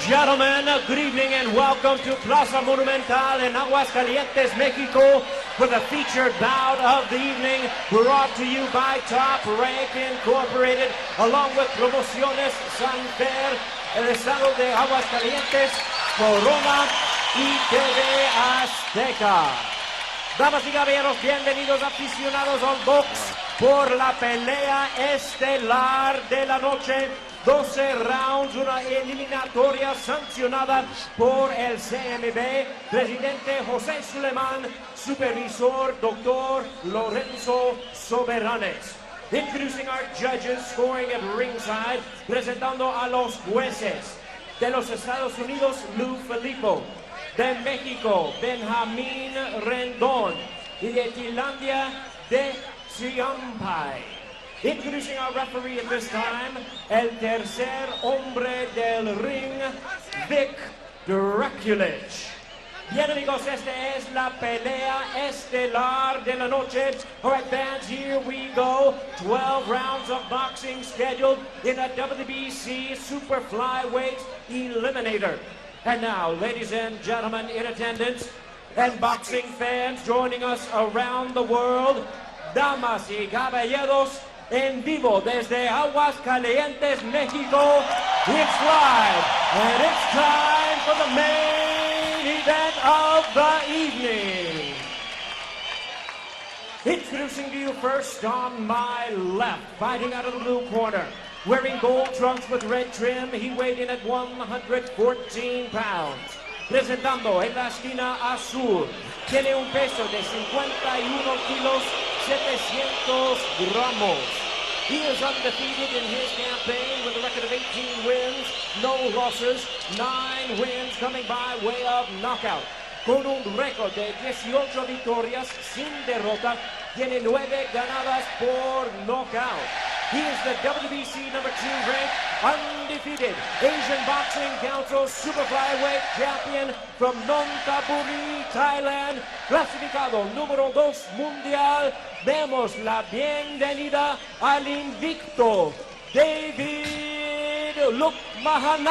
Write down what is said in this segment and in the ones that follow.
gentlemen, good evening and welcome to Plaza Monumental in Aguascalientes, Mexico, for the featured bout of the evening, brought to you by Top Rank Incorporated, along with Promociones Sanfer, el estado de Aguascalientes, Corona y TV Azteca. Damas y caballeros, bienvenidos aficionados al box por la pelea estelar de la noche. 12 rounds, una eliminatoria sancionada por el CMB, presidente José Suleiman, supervisor Dr. Lorenzo Soberanes. Introducing our judges, scoring at ringside, presentando a los jueces de los Estados Unidos, Lou Filippo, de México, Benjamín Rendón, y de Finlandia, de Xiampai. Introducing our referee at this time, el tercer hombre del ring, Vic Draculich. Bien amigos, esta es la pelea estelar de la noche. All right, fans, here we go. 12 rounds of boxing scheduled in a WBC Super Flyweight Eliminator. And now, ladies and gentlemen in attendance, and boxing fans joining us around the world, damas y caballeros, en vivo desde Aguascalientes, Mexico, it's live, and it's time for the main event of the evening. Introducing to you first on my left, fighting out of the blue corner, wearing gold trunks with red trim, he weighed in at 114 pounds. Presentando en la esquina azul, tiene un peso de 51 kilos, 700 gramos. He is undefeated in his campaign with a record of 18 wins, no losses, 9 wins coming by way of knockout. Con un récord de 18 victorias sin derrota, tiene 9 ganadas por knockout. He is the WBC number 2 ranked, undefeated Asian Boxing Council Super Flyweight Champion from Nonthaburi, Thailand, clasificado número 2 mundial. Demos la bienvenida al invicto Devid Lookmahanak.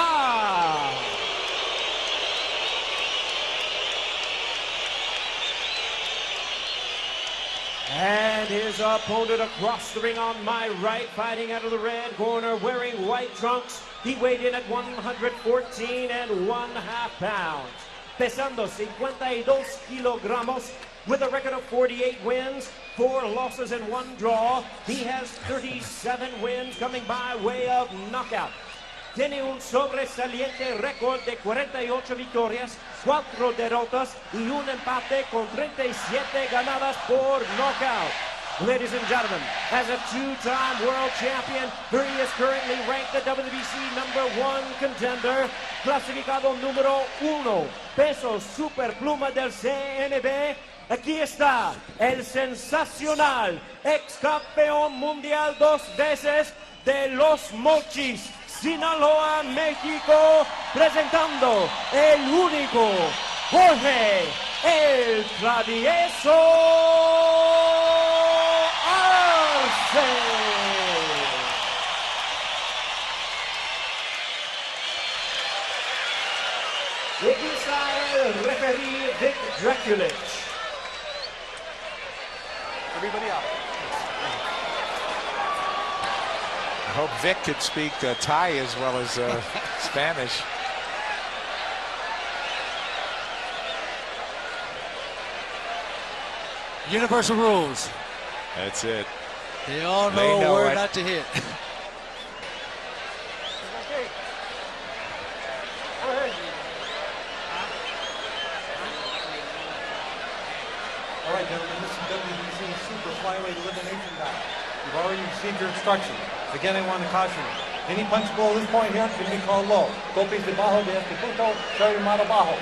And his opponent across the ring on my right, fighting out of the red corner, wearing white trunks. He weighed in at 114 1/2 pounds. Pesando 52 kilogramos, with a record of 48 wins, 4 losses and 1 draw. He has 37 wins coming by way of knockout. Tiene un sobresaliente récord de 48 victorias, 4 derrotas y un empate con 37 ganadas por knockout. Ladies and gentlemen, as a 2-time world champion, he is currently ranked the WBC number 1 contender, clasificado número 1, peso superpluma del CNB. Aquí está el sensacional ex campeón mundial 2 veces de Los Mochis, Sinaloa, México, presentando el único Jorge, el travieso Arce. Y aquí está el referee Vic Draculich. Everybody up. I hope Vic could speak Thai as well as Spanish. Universal rules. That's it. They all know where not to hit. All right, gentlemen, this is WBC Super Flyweight Elimination Bout. You've already received your instructions. Again, I want to caution you. Any punch below this point here is going to be called low. Golpes debajo de este punto, carry mano bajo.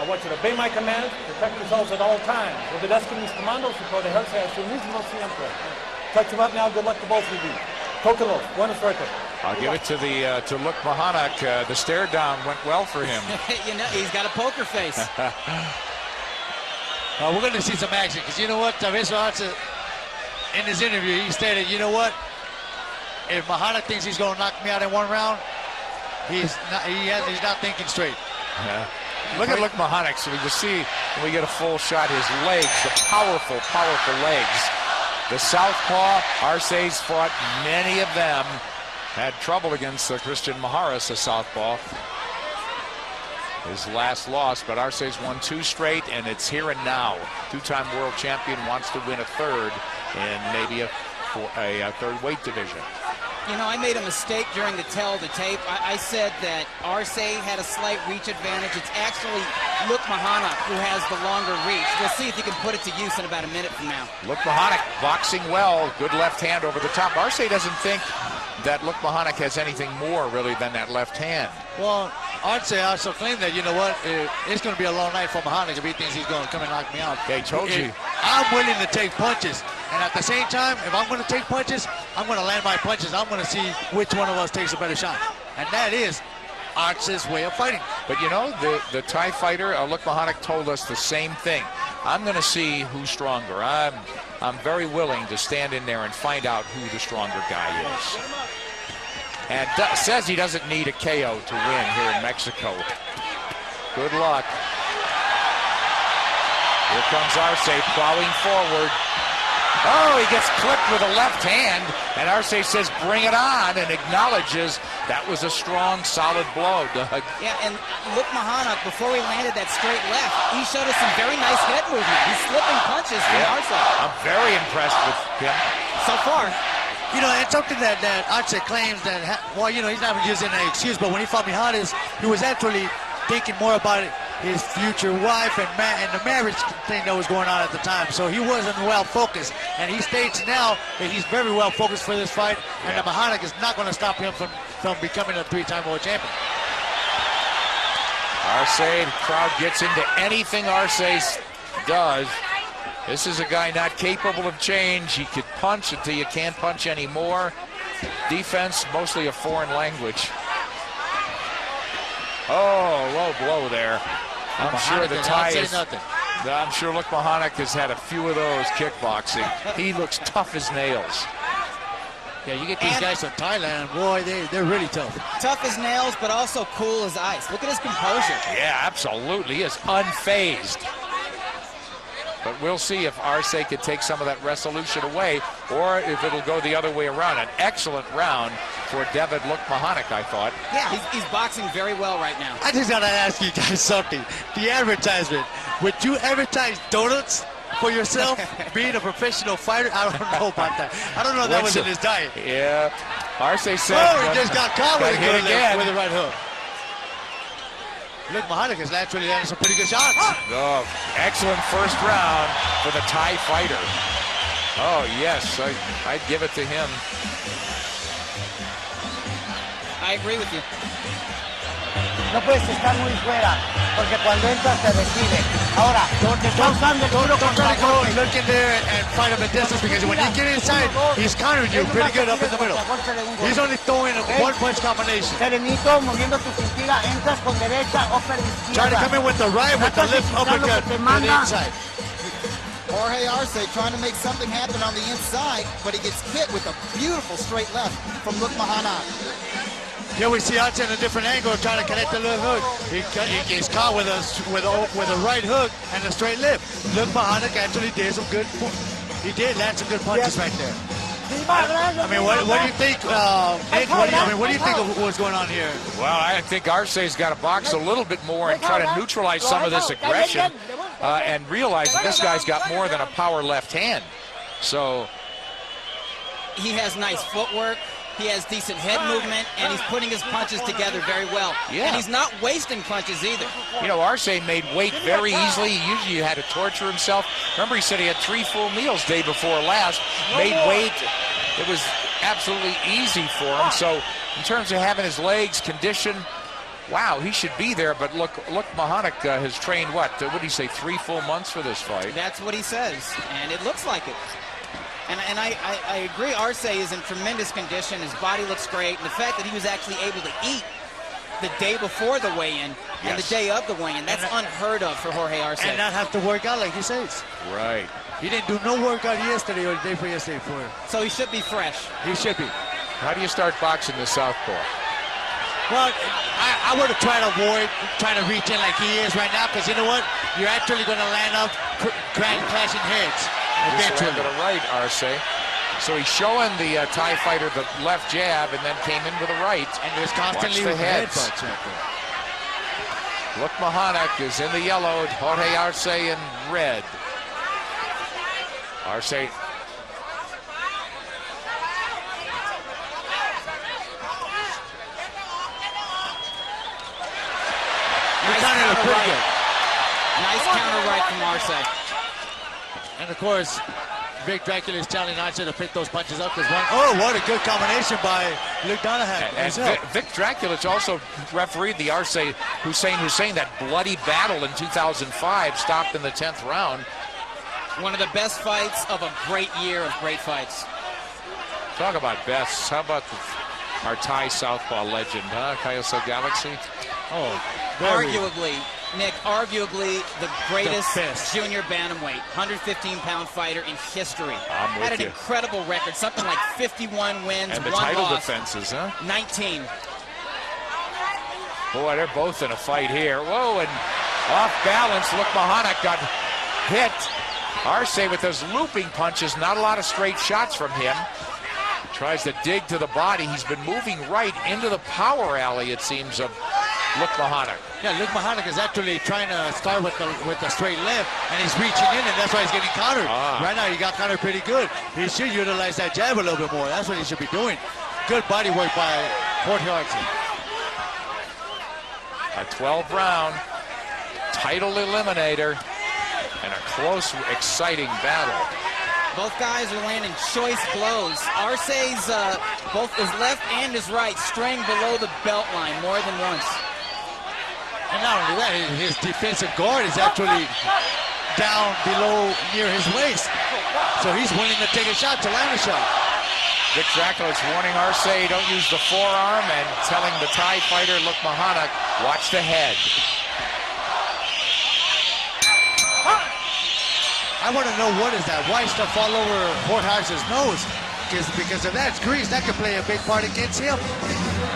I want you to obey my commands, protect yourselves at all times. Obedezcan mis comandos y protegerse a sí mismo siempre. Touch him up now. Good luck to both of you. Tócalos. Buena suerte. I'll give it to the to Lookmahanak. The stare down went well for him. You know, he's got a poker face. We're going to see some action because you know what? Travieso Arce, in his interview, he stated, you know what? If Mahanak thinks he's going to knock me out in 1 round, he's not thinking straight. Yeah. Look at Lookmahanak. So we can see when we get a full shot, his legs, the powerful, powerful legs. The southpaw, Arce's fought many of them. Had trouble against Christian Maharas, a southpaw. His last loss, but Arce's won 2 straight, and it's here and now. 2-time world champion wants to win a third in maybe a third weight division. You know, I made a mistake during the tell of the tape. I said that Arce had a slight reach advantage. It's actually Lookmahanak who has the longer reach. We'll see if he can put it to use in about a minute from now. Lookmahanak boxing well, good left hand over the top. Arce doesn't think that Lookmahanak has anything more really than that left hand. Well, Arce also claimed that, you know what, it's going to be a long night for Mahanak if he thinks he's going to come and knock me out. They told you. I'm willing to take punches. And at the same time, if I'm going to take punches, I'm going to land my punches. I'm going to see which one of us takes a better shot. And that is Arce's way of fighting. But you know, the Thai fighter, Lookmahanak, told us the same thing. I'm going to see who's stronger. I'm very willing to stand in there and find out who the stronger guy is. And says he doesn't need a KO to win here in Mexico. Good luck. Here comes Arce plowing forward. Oh, he gets clipped with a left hand, and Arce says, bring it on, and acknowledges that was a strong, solid blow, Doug. Yeah, and Lookmahanak, before he landed that straight left, he showed us some very nice head movement. He's slipping punches from Arce. I'm very impressed with him. So far. You know, it's something that Arce claims that, well, you know, he's not using an excuse, but when he fought Mijares, he was actually thinking more about his future wife and the marriage thing that was going on at the time. So he wasn't well focused, and he states now that he's very well focused for this fight, and the Mahanak is not going to stop him from becoming a 3-time world champion. Arce, the crowd gets into anything Arce does. This is a guy not capable of change. He could punch until you can't punch anymore. Defense, mostly a foreign language. Oh, low blow there. I'm sure the Thai is. I'm sure Lookmahanak has had a few of those kickboxing. He looks tough as nails. Yeah, you get these guys from Thailand, boy, they're really tough. Tough as nails, but also cool as ice. Look at his composure. Yeah, absolutely. He is unfazed. But we'll see if Arce could take some of that resolution away, or if it'll go the other way around. An excellent round for Devid Lookmahanak, I thought. Yeah, he's boxing very well right now. I just got to ask you guys something. The advertisement. Would you advertise donuts for yourself, being a professional fighter? I don't know about that. I don't know if that was in his diet. Yeah. Arce said. Oh, he just got caught with a right hook. Lookmahanak has actually landed some pretty good shots. Oh, excellent first round for the Thai fighter. Oh, yes, I'd give it to him. I agree with you. No puedes estar muy fuera, porque cuando entras te recibe. Ahora, te está usando el duro contra golpe. Look in there and fight him at distance, because when you get inside, he's countering you pretty good up in the middle. He's only throwing a one-punch combination. Serenito, moviendo tu cintura, entras con derecha, upper izquierda. Trying to come in with the right, with the left uppercut to the inside. Jorge Arce trying to make something happen on the inside, but he gets hit with a beautiful straight left from Lookmahanak. Here we see Arce in a different angle, trying to connect the left hook. He's caught with a right hook and a straight left. Lookmahanak actually did some good. He did land some good punches right there. I mean, what do you think, Nick? What do you think of what's going on here? Well, I think Arce's got to box a little bit more and try to neutralize some of this aggression and realize that this guy's got more than a power left hand. So he has nice footwork. He has decent head movement, and he's putting his punches together very well. Yeah. And he's not wasting punches either. You know, Arce made weight very easily. He usually had to torture himself. Remember, he said he had 3 full meals day before last, made weight. It was absolutely easy for him. So in terms of having his legs conditioned, wow, he should be there. But Lookmahanak has trained, what did he say, 3 full months for this fight? That's what he says, and it looks like it. And I agree, Arce is in tremendous condition. His body looks great. And the fact that he was actually able to eat the day before the weigh-in and the day of the weigh-in, that's unheard of for Jorge Arce. And not have to work out like he says. Right. He didn't do no workout yesterday or the day before yesterday for him. So he should be fresh. He should be. How do you start boxing the southpaw? Well, I would have tried to avoid trying to reach in like he is right now, because you know what? You're actually going to land up clashing heads eventually. To the right, Arce. So he's showing the Thai fighter the left jab and then came in with the right. And there's constantly the heads. headbutts right there. Lookmahanak is in the yellow, Jorge Arce in red. Arce. Nice counter right from Arce. And of course, Vic Dracula is telling Arce to pick those punches up. Oh, what a good combination by Lookmahanak. And Vic Dracula's also refereed the Arce Hussein that bloody battle in 2005, stopped in the 10th round. One of the best fights of a great year of great fights. Talk about bests. How about our Thai southpaw legend, huh? Kyoso Galaxy? Oh, arguably, Nick, the greatest junior bantamweight, 115-pound fighter in history. Had an incredible record, something like 51 wins, and the 1 title loss, defenses, huh? 19. Boy, they're both in a fight here. Whoa, and off balance, Lookmahanak got hit. Arce with those looping punches, not a lot of straight shots from him. Tries to dig to the body. He's been moving right into the power alley, it seems, of Lookmahanak. Yeah, Lookmahanak is actually trying to start with the straight left, and he's reaching in, and that's why he's getting countered. Right now, he got countered pretty good. He should utilize that jab a little bit more. That's what he should be doing. Good body work by Jorge Arce. A 12-round title eliminator and a close, exciting battle. Both guys are landing choice blows. Arce's both his left and his right straying below the belt line more than once. And not only that, his defensive guard is actually down below near his waist. So he's willing to take a shot, to land a shot. Vic Dracula is warning Arce, don't use the forearm, and telling the Thai fighter, Lookmahanak, watch the head. I want to know, what is that white stuff all over Jorge Arce's nose? Because if that's grease, that could play a big part against him.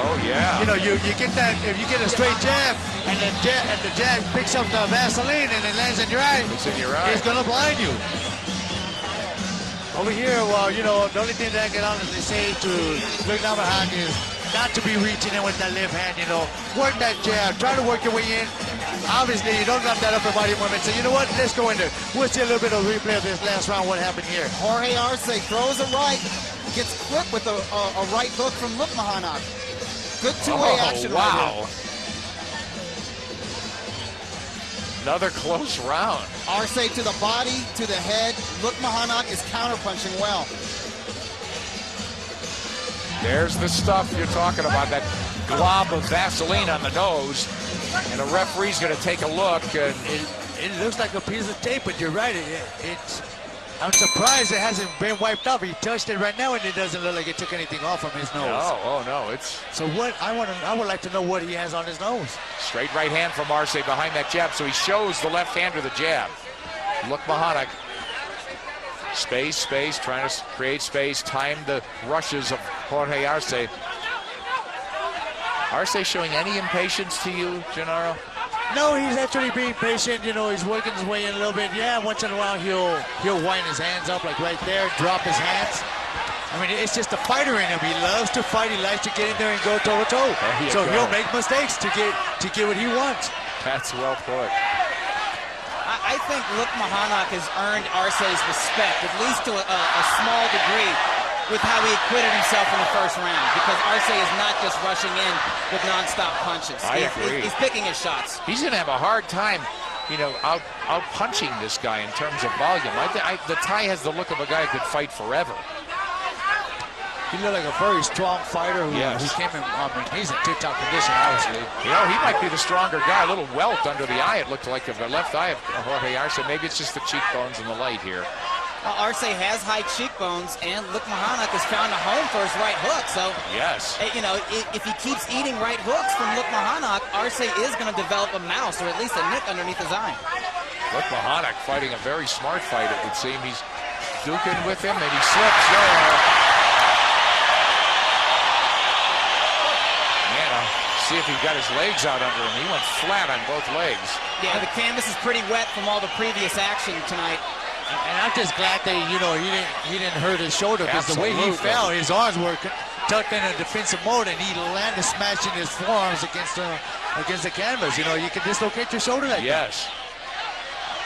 Oh, yeah. You know, you get that, if you get a straight jab, and the jab picks up the Vaseline and it lands in your eye, it's going to blind you. Over here, well, you know, the only thing that I can honestly say to Lookmahanak is not to be reaching in with that left hand, you know. Work that jab, try to work your way in. Obviously, you don't have that upper body movement, so you know what? Let's go in there. We'll see a little bit of replay of this last round, what happened here. Jorge Arce throws a right, gets clipped with a right hook from Lookmahanak. Good two-way action right here. Another close round. Arce to the body, to the head. Lookmahanak is counterpunching well. There's the stuff you're talking about, that glob of Vaseline on the nose. And the referee's going to take a look. And it looks like a piece of tape, but you're right. I'm surprised it hasn't been wiped off. He touched it right now, and it doesn't look like it took anything off from his nose. No, it's... So what, I would like to know what he has on his nose. Straight right hand from Arce behind that jab. So he shows the left hand or the jab. Lookmahanak. Space, trying to create space, time the rushes of Jorge Arce. Arce showing any impatience to you, Gennaro? No, he's actually being patient. You know, he's working his way in a little bit. Yeah, once in a while he'll wind his hands up like right there, drop his hands. I mean, it's just a fighter in him. He loves to fight. He likes to get in there and go toe to toe. So he'll make mistakes to get what he wants. That's well put. I think Lookmahanak has earned Arce's respect, at least to a small degree, with how he acquitted himself in the first round, because Arce is not just rushing in with non-stop punches. I agree. He's picking his shots. He's going to have a hard time, you know, out punching this guy in terms of volume. The Thai has the look of a guy who could fight forever. He looked like a very strong fighter who came in. I mean, he's in tip-top condition, obviously. You know, he might be the stronger guy. A little welt under the eye, it looked like, of the left eye of Jorge Arce. Maybe it's just the cheekbones and the light here. Arce has high cheekbones, and Lookmahanak has found a home for his right hook. So, you know, if he keeps eating right hooks from Lookmahanak, Arce is going to develop a mouse, or at least a nick underneath his eye. Lookmahanak fighting a very smart fight, it would seem. He's duking with him, and he slips there. Man, a see if he got his legs out under him. He went flat on both legs. Yeah, the canvas is pretty wet from all the previous action tonight. And I'm just glad that, you know, he didn't hurt his shoulder, because the way he fell, his arms were tucked in a defensive mode, and he landed smashing his forearms against the canvas. You know, you can dislocate your shoulder like that. Yes.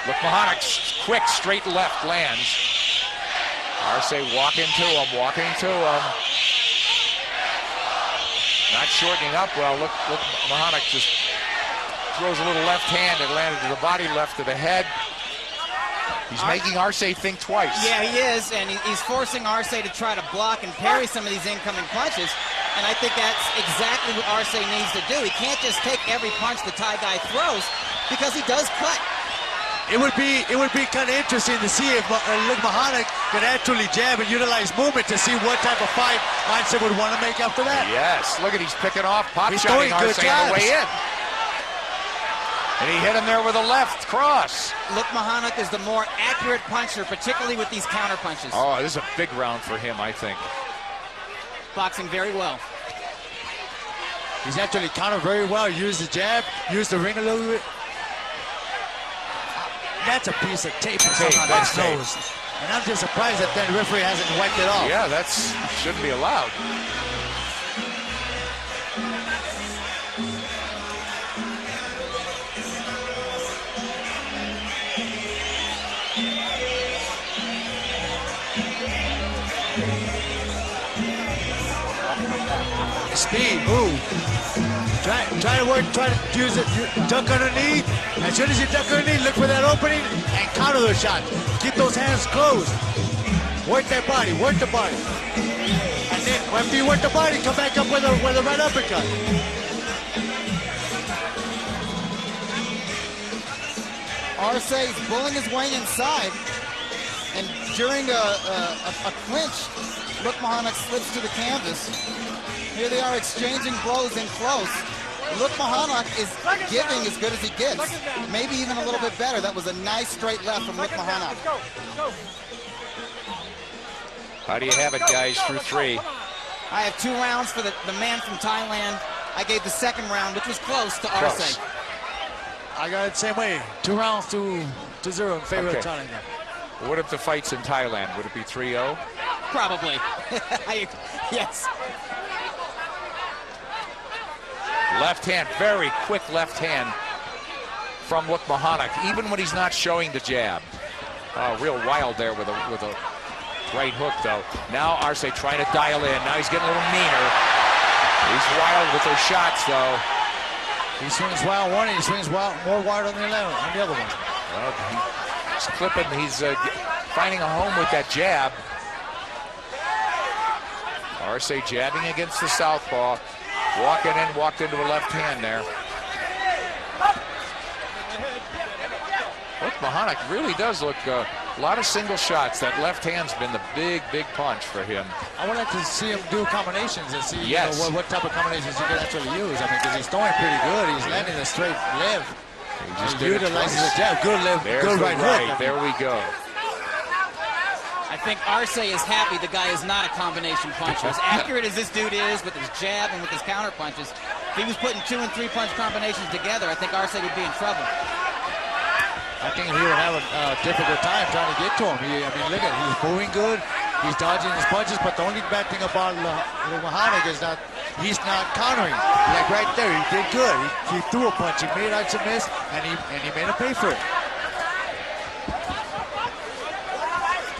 Lookmahanak's quick straight left lands. Arce walking to him. Not shortening up well. Lookmahanak just throws a little left hand. It landed to the body, left to the head. He's making Arce think twice. Yeah, he is, and he's forcing Arce to try to block and parry some of these incoming punches. And I think that's exactly what Arce needs to do. He can't just take every punch the Thai guy throws, because he does cut. It would be kind of interesting to see if Lookmahanak could actually jab and utilize movement to see what type of fight Arce would want to make after that. Yes, look at he's picking off, He's pop-shotting throwing Arce good on the way jabs. in. And he hit him there with a left cross. Lookmahanak is the more accurate puncher, particularly with these counter punches. Oh, this is a big round for him, I think. Boxing very well. He's actually countered very well. Used the jab, used the ring a little bit. That's a piece of tape. That's nose. And I'm just surprised that the referee hasn't wiped it off. Yeah, that's shouldn't be allowed. Speed, move. Try to use it, duck underneath. As soon as you duck underneath, look for that opening and counter those shots. Keep those hands closed. Work that body, work the body. And then after you work the body, come back up with a right uppercut. Arce is pulling his way inside, and during a clinch, Lookmahanak slips to the canvas. Here they are exchanging blows in close. Lookmahanak is giving as good as he gets. Maybe even a little bit better. That was a nice straight left from Lookmahanak. How do you have it, guys, through three? I have 2 rounds for the man from Thailand. I gave the second round, which was close, to Arce. I got it the same way. 2 rounds to 0 in favor of Thailand. What if the fight's in Thailand? Would it be 3-0? Probably. Yes. Left hand, very quick left hand from Lookmahanak, even when he's not showing the jab. Real wild there with a right hook, though. Now Arce trying to dial in. Now he's getting a little meaner. He's wild with those shots, though. He swings wild one, and he swings more wild on the other one. Well, he's clipping. He's finding a home with that jab. Arce jabbing against the southpaw. Walking in, walked into a left hand there. Lookmahanak really does look a lot of single shots. That left hand's been the big punch for him. I would like to see him do combinations and see what type of combinations he can actually use. I mean, because he's throwing pretty good. He's landing a straight left. He just utilizes the jab. Good left, good right hook. There we go. I think Arce is happy the guy is not a combination puncher. As accurate as this dude is with his jab and with his counter punches, if he was putting 2- and 3-punch combinations together, I think Arce would be in trouble. I think he would have a difficult time trying to get to him. I mean, look at it. He's moving good. He's dodging his punches, but the only bad thing about Lookmahanak is that he's not countering. Like right there, he did good. He threw a punch. He made Arce miss, and he made him pay for it.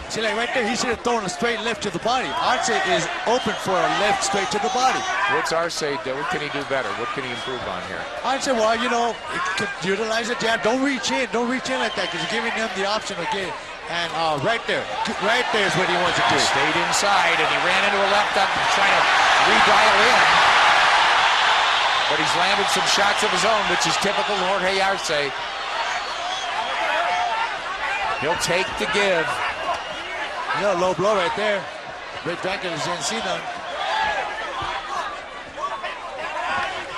See, like right there, he should have thrown a straight left to the body. Arce is open for a left straight to the body. What's Arce do? What can he do better? What can he improve on here? Arce, well, you know, could utilize a jab. Don't reach in like that, because you're giving him the option of getting. And right there is what he wants to do. Stayed inside, and he ran into a left up, trying to redial in. But he's landed some shots of his own, which is typical Jorge Arce. He'll take the give. You know, low blow right there. Big Draculas didn't see none.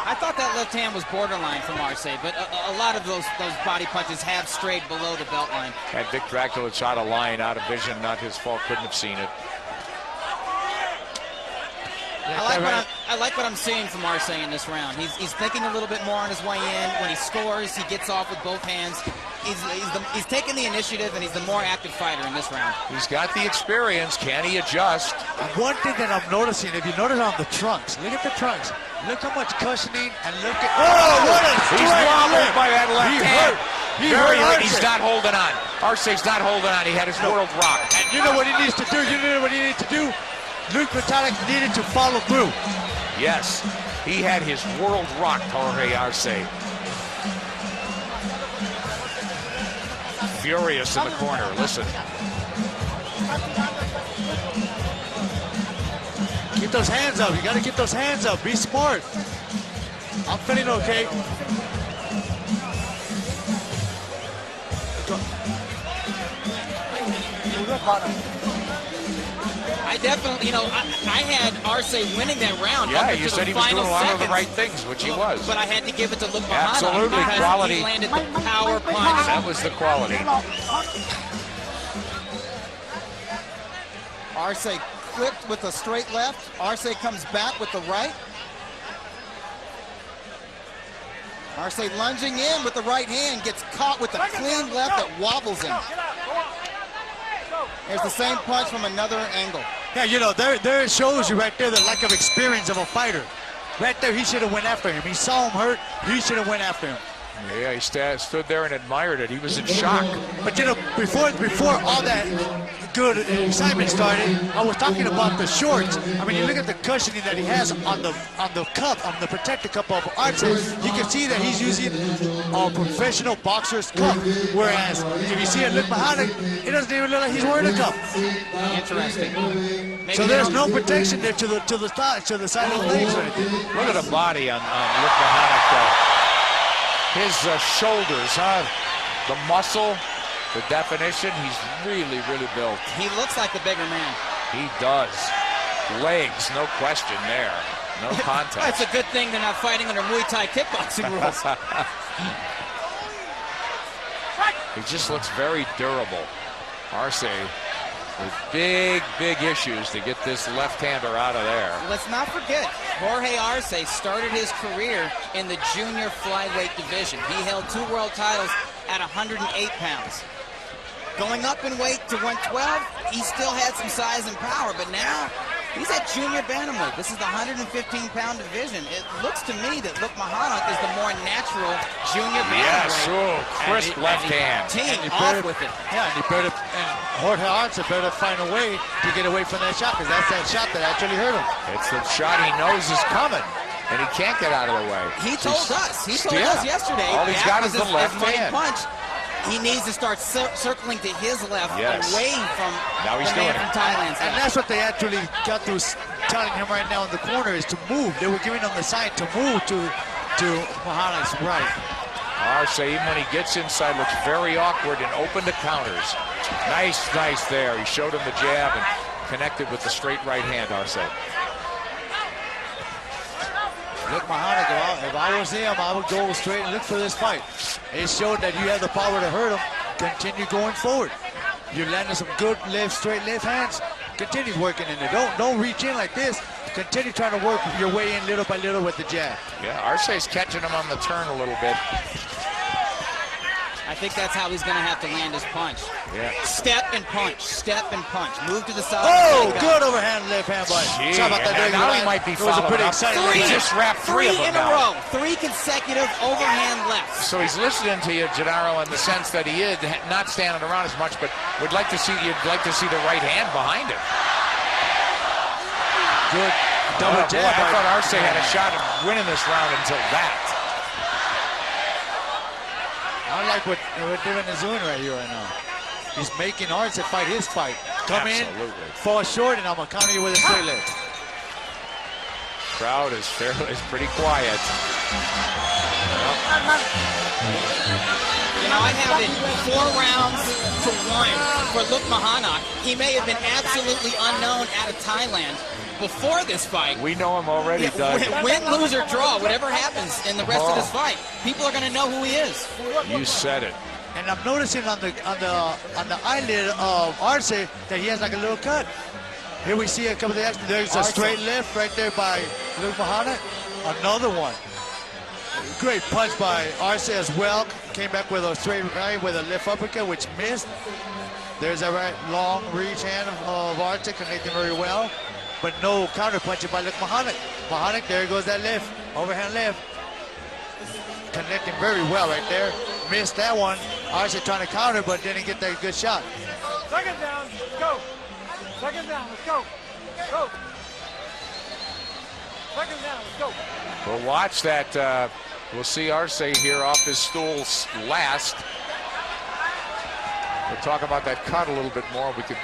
I thought that left hand was borderline from Arce, but a lot of those body punches have strayed below the belt line. And Vic Dracula shot a line out of I vision, not his fault, couldn't have seen it. like I like what I'm seeing from Arce in this round. He's thinking a little bit more on his way in. When he scores, he gets off with both hands. He's taking the initiative, and he's the more active fighter in this round. He's got the experience. Can he adjust? One thing that I'm noticing, if you notice on the trunks, look at the trunks. Look how much cushioning, and look at... Oh, what a He's wobbled by that left hand. Very hurt. He's not holding on. Arce's not holding on. He had his world rock. And you know what he needs to do? You know what he needs to do? Lookmahanak needed to follow through. Yes, he had his world rocked, Jorge Arce. Furious in the corner, listen. Keep those hands up. You got to get those hands up. Be smart. I'm feeling okay. I definitely, you know, I had Arce winning that round. Yeah, you said he was doing a lot of the right things, which he was. But I had to give it to Lookmahanak. Absolutely, because quality. He landed the power punch. That was the quality. Arce clipped with a straight left. Arce comes back with the right. Arce lunging in with the right hand, gets caught with a clean left that wobbles him. There's the same punch from another angle. Yeah, you know, there it shows you right there the lack of experience of a fighter. Right there, he should have went after him. He saw him hurt. He should have went after him. Yeah, he stood there and admired it. He was in shock. But you know, before all that good excitement started, I was talking about the shorts. I mean, you look at the cushioning that he has on the cup, on the protector cup of Arce. You can see that he's using a professional boxer's cup. Whereas if you see a Lookmahanak, it doesn't even look like he's wearing a cup. Interesting. Maybe so there's no protection there to the side of the legs or anything. Look at the body on Lookmahanak, though. His shoulders, the muscle, the definition, he's really, really built. He looks like the bigger man. He does. Legs, no question there. No contest. It's a good thing they're not fighting under Muay Thai kickboxing rules. He just looks very durable. Arce with big, big issues to get this left-hander out of there. Let's not forget, Jorge Arce started his career in the junior flyweight division. He held 2 world titles at 108 pounds. Going up in weight to 112, he still had some size and power, but now he's at junior bantamweight. This is the 115-pound division. It looks to me that Lookmahanak is the more natural junior bantamweight. Yes, crisp left hand. Team off with it. Yeah, and Jorge Arce better find a way to get away from that shot, because that's that shot that actually hurt him. It's the shot he knows is coming, and he can't get out of the way. He told us yesterday. All he's got is the left hand. Punch. He needs to start circling to his left, away from now he's the man from Thailand. And that's what they actually got through telling him right now in the corner, is to move. They were giving him the sign to move to Mahanak's right. Arce, even when he gets inside, looks very awkward and open to counters. Nice there. He showed him the jab and connected with the straight right hand, Arce. Lookmahanak, if I was him, I would go straight and look for this fight. It showed that you have the power to hurt him. Continue going forward. You're landing some good straight left hands. Continue working in there. Don't reach in like this. Continue trying to work your way in little by little with the jab. Yeah, Arce's catching him on the turn a little bit. I think that's how he's going to have to land his punch. Yeah. Step and punch. Move to the side. Oh, good overhand left hand punch. Sorry about that. Now he might be following up. He just wrapped three of them in a row. 3 consecutive overhand lefts. So he's listening to you, Gennaro, in the sense that he is not standing around as much, but you'd like to see the right hand behind him. Good double jab. I thought Arce had a shot at winning this round until that. I like what Devid is doing right here right now. He's making Arce fight his fight. Come in, fall short, and I'm going to counter you with a straight leg. Crowd is pretty quiet. You know, I have it 4 rounds to 1 for Lookmahanak. He may have been absolutely unknown out of Thailand before this fight. We know him already, Doug. Win, lose, or draw, whatever happens in the rest of this fight, people are going to know who he is. You said it. And I'm noticing on the eyelid of Arce that he has like a little cut. Here we see a couple of the actions. There's a straight left right there by Lookmahanak, another one. Great punch by Arce as well. Came back with a straight right with a left uppercut, which missed. There's a right long reach hand of Arce connecting very well, but no counter punching by Lookmahanak. Mahanak, there goes that left, overhand left. Connecting very well right there. Missed that one. Arce trying to counter, but didn't get that good shot. Second down, let's go. Second down, let's go. Go. Second down, let's go. We'll watch that. We'll see Arce here off his stool last. We'll talk about that cut a little bit more. We could.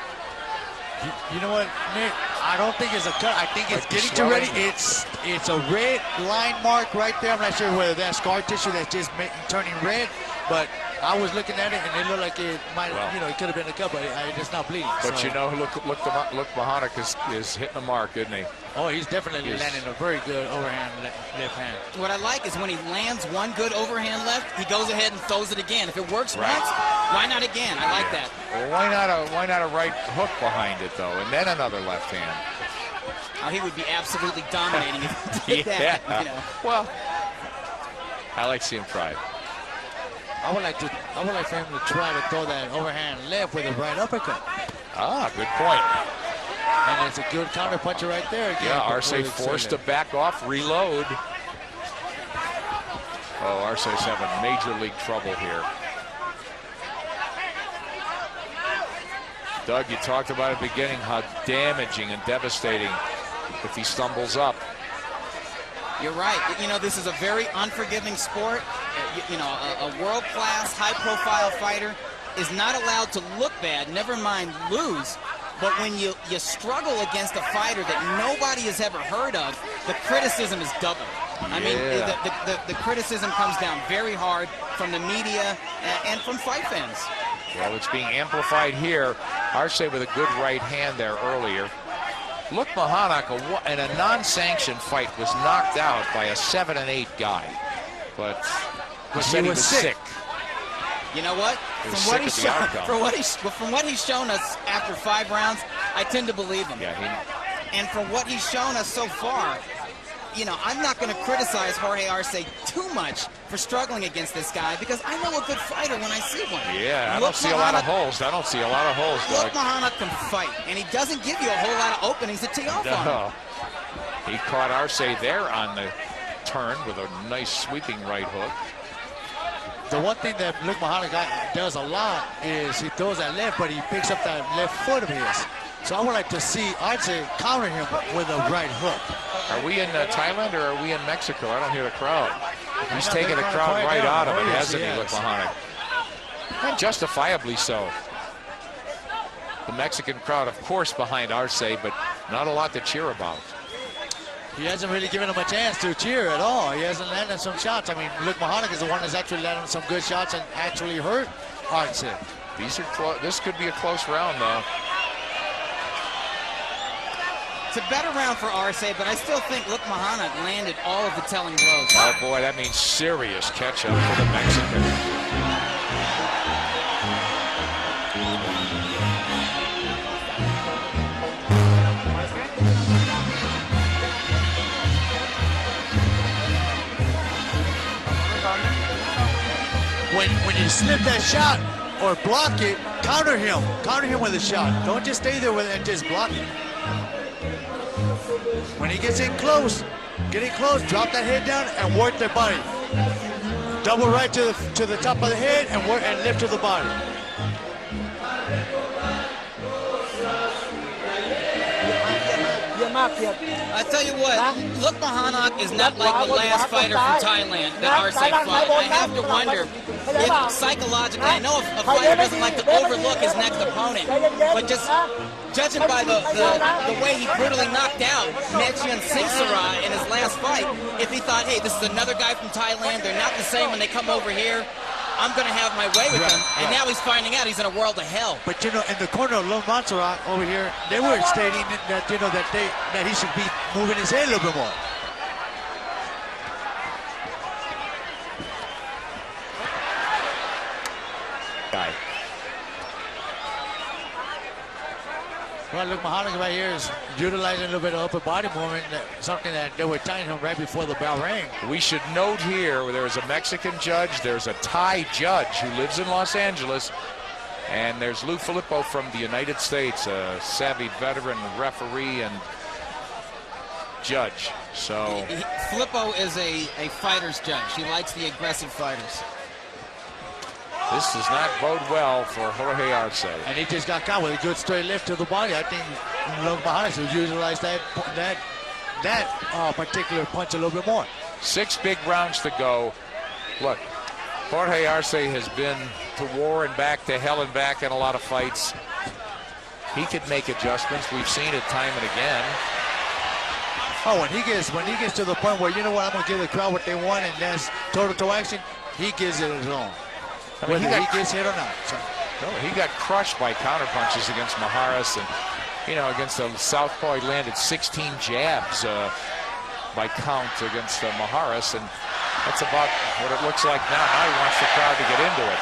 You know what, Nick? I don't think it's a cut. I think it's getting too ready. It's a red line mark right there. I'm not sure whether that's scar tissue that's just turning red, but I was looking at it and it looked like it might, it could have been a cut, but it's not bleeding. But so. Lookmahanak is hitting the mark, isn't he? Oh, he's definitely landing a very good overhand left hand. What I like is when he lands one good overhand left, he goes ahead and throws it again. If it works once, why not again? I like that. Well, why not a right hook behind it though, and then another left hand? Oh, he would be absolutely dominating if he did that. Yeah. Well, I like seeing try it. I would like for him to try to throw that overhand left with a right uppercut. Ah, good point. And it's a good counter puncher right there again. Yeah, Arce forced to back off, reload. Oh, Arce's having major league trouble here. Doug, you talked about at the beginning how damaging and devastating if he stumbles up. You're right. This is a very unforgiving sport. A world-class, high-profile fighter is not allowed to look bad, never mind lose. But when you struggle against a fighter that nobody has ever heard of, the criticism is double. I mean, the criticism comes down very hard from the media and from fight fans. Well, it's being amplified here. Arce with a good right hand there earlier. Lookmahanak in a non-sanctioned fight was knocked out by a 7 and 8 guy, but he said he was sick. You know what? From what he's shown us after 5 rounds, I tend to believe him. Yeah, and from what he's shown us so far, I'm not going to criticize Jorge Arce too much for struggling against this guy because I know a good fighter when I see one. Yeah, I don't see a lot of holes. Doug. Lookmahanak can fight, and he doesn't give you a whole lot of openings to tee off on him. He caught Arce there on the turn with a nice sweeping right hook. The one thing that Lookmahanak does a lot is he throws that left, but he picks up that left foot of his. So I would like to see Arce counter him with a right hook. Are we in Thailand or are we in Mexico? I don't hear the crowd. He's taking the crowd right out of it, hasn't he, Lookmahanak? And justifiably so. The Mexican crowd, of course, behind Arce, but not a lot to cheer about. He hasn't really given him a chance to cheer at all. He hasn't landed some shots. I mean, Lookmahanak is the one that's actually landed some good shots and actually hurt Arce. This could be a close round, though. It's a better round for Arce, but I still think Lookmahanak landed all of the telling blows. Oh, boy, that means serious catch-up for the Mexican. When you slip that shot or block it, counter him. Counter him with a shot. Don't just stay there with it and just block it. When he gets in close, drop that head down and work their body. Double right to the top of the head and work and lift to the body. I tell you what, Lookmahanak is not like the last fighter from Thailand that Arce fought. I have to wonder if psychologically, I know a fighter doesn't like to overlook his next opponent, but just judging by the way he brutally knocked out Mechian Singsara in his last fight, if he thought, hey, this is another guy from Thailand, they're not the same when they come over here, I'm going to have my way with him. And now he's finding out he's in a world of hell. But, in the corner of Lookmahanak over here, they were stating that, that he should be moving his head a little bit more. Well, Lookmahanak right here is utilizing a little bit of upper body movement, something that they were telling him right before the bell rang. We should note here, there's a Mexican judge, there's a Thai judge who lives in Los Angeles, and there's Lou Filippo from the United States, a savvy veteran referee and judge. So Filippo is a fighter's judge. He likes the aggressive fighters. this does not bode well for Jorge Arce. And he just got caught with a good straight left to the body. I think Lookmahanak will utilize that particular punch a little bit more. 6 big rounds to go. Look, Jorge Arce has been to war and back, to hell and back in a lot of fights. He could make adjustments. We've seen it time and again. Oh, when he gets to the point where, you know what, I'm going to give the crowd what they want, and that's toe-to-toe action, he gives it his own. I mean, Whether he gets hit or not. So. No, he got crushed by counterpunches against Maharas, and against the southpaw, he landed 16 jabs by count against Maharas, and that's about what it looks like now. Now he wants the crowd to get into it.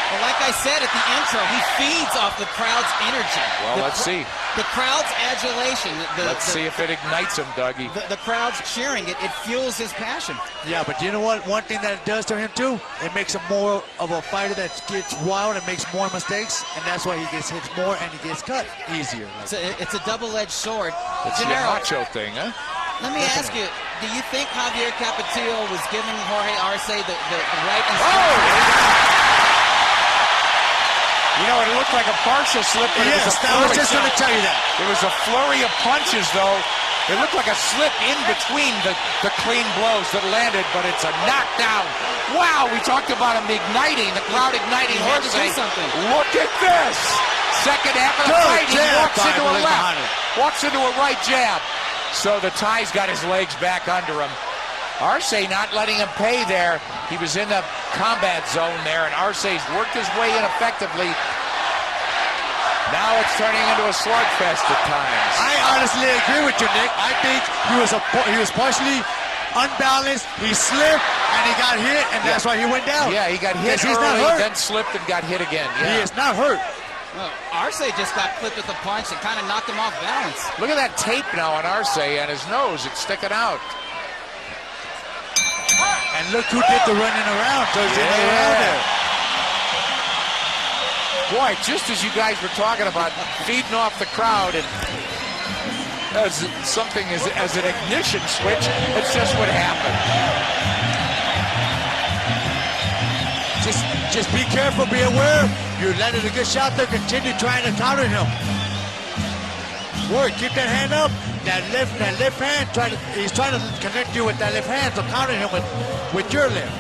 Well, like I said at the intro, he feeds off the crowd's energy. Well, let's see. The crowd's adulation. Let's see if it ignites him, Dougie. The crowd's cheering. It fuels his passion. Yeah, but you know what? One thing that it does to him, too, it makes him more of a fighter that gets wild and makes more mistakes, and that's why he gets hit more and he gets cut easier. It's a double-edged sword. It's the macho thing, huh? Let me ask you, do you think Javier Capetillo was giving Jorge Arce the right instructions? It looked like a partial slip, but yes, it was a flurry. I was just going to tell you that. It was a flurry of punches, though. It looked like a slip in between the clean blows that landed, but it's a knockdown. Wow, we talked about him igniting, the crowd igniting. Jorge, do something. Look at this. Second half of the fight, he walks into a left, walks into a right jab. So the Thai's got his legs back under him. Arce not letting him pay there. He was in the combat zone there, and Arce's worked his way in effectively. Now it's turning into a slugfest at times. I honestly agree with you, Nick. I think he was partially unbalanced. He slipped, and he got hit, and that's why he went down. Yeah, he got hit early, then slipped and got hit again. Yeah. He is not hurt. Well, Arce just got clipped with a punch and kind of knocked him off balance. Look at that tape now on Arce and his nose. It's sticking out. And look who did the running around. So he's in the around there. Boy, just as you guys were talking about feeding off the crowd and as something as an ignition switch, it's just what happened. Just be careful, be aware. You landed a good shot there. Continue trying to counter him. Work, keep that hand up. That left hand, he's trying to connect you with that left hand, so counter him with your left.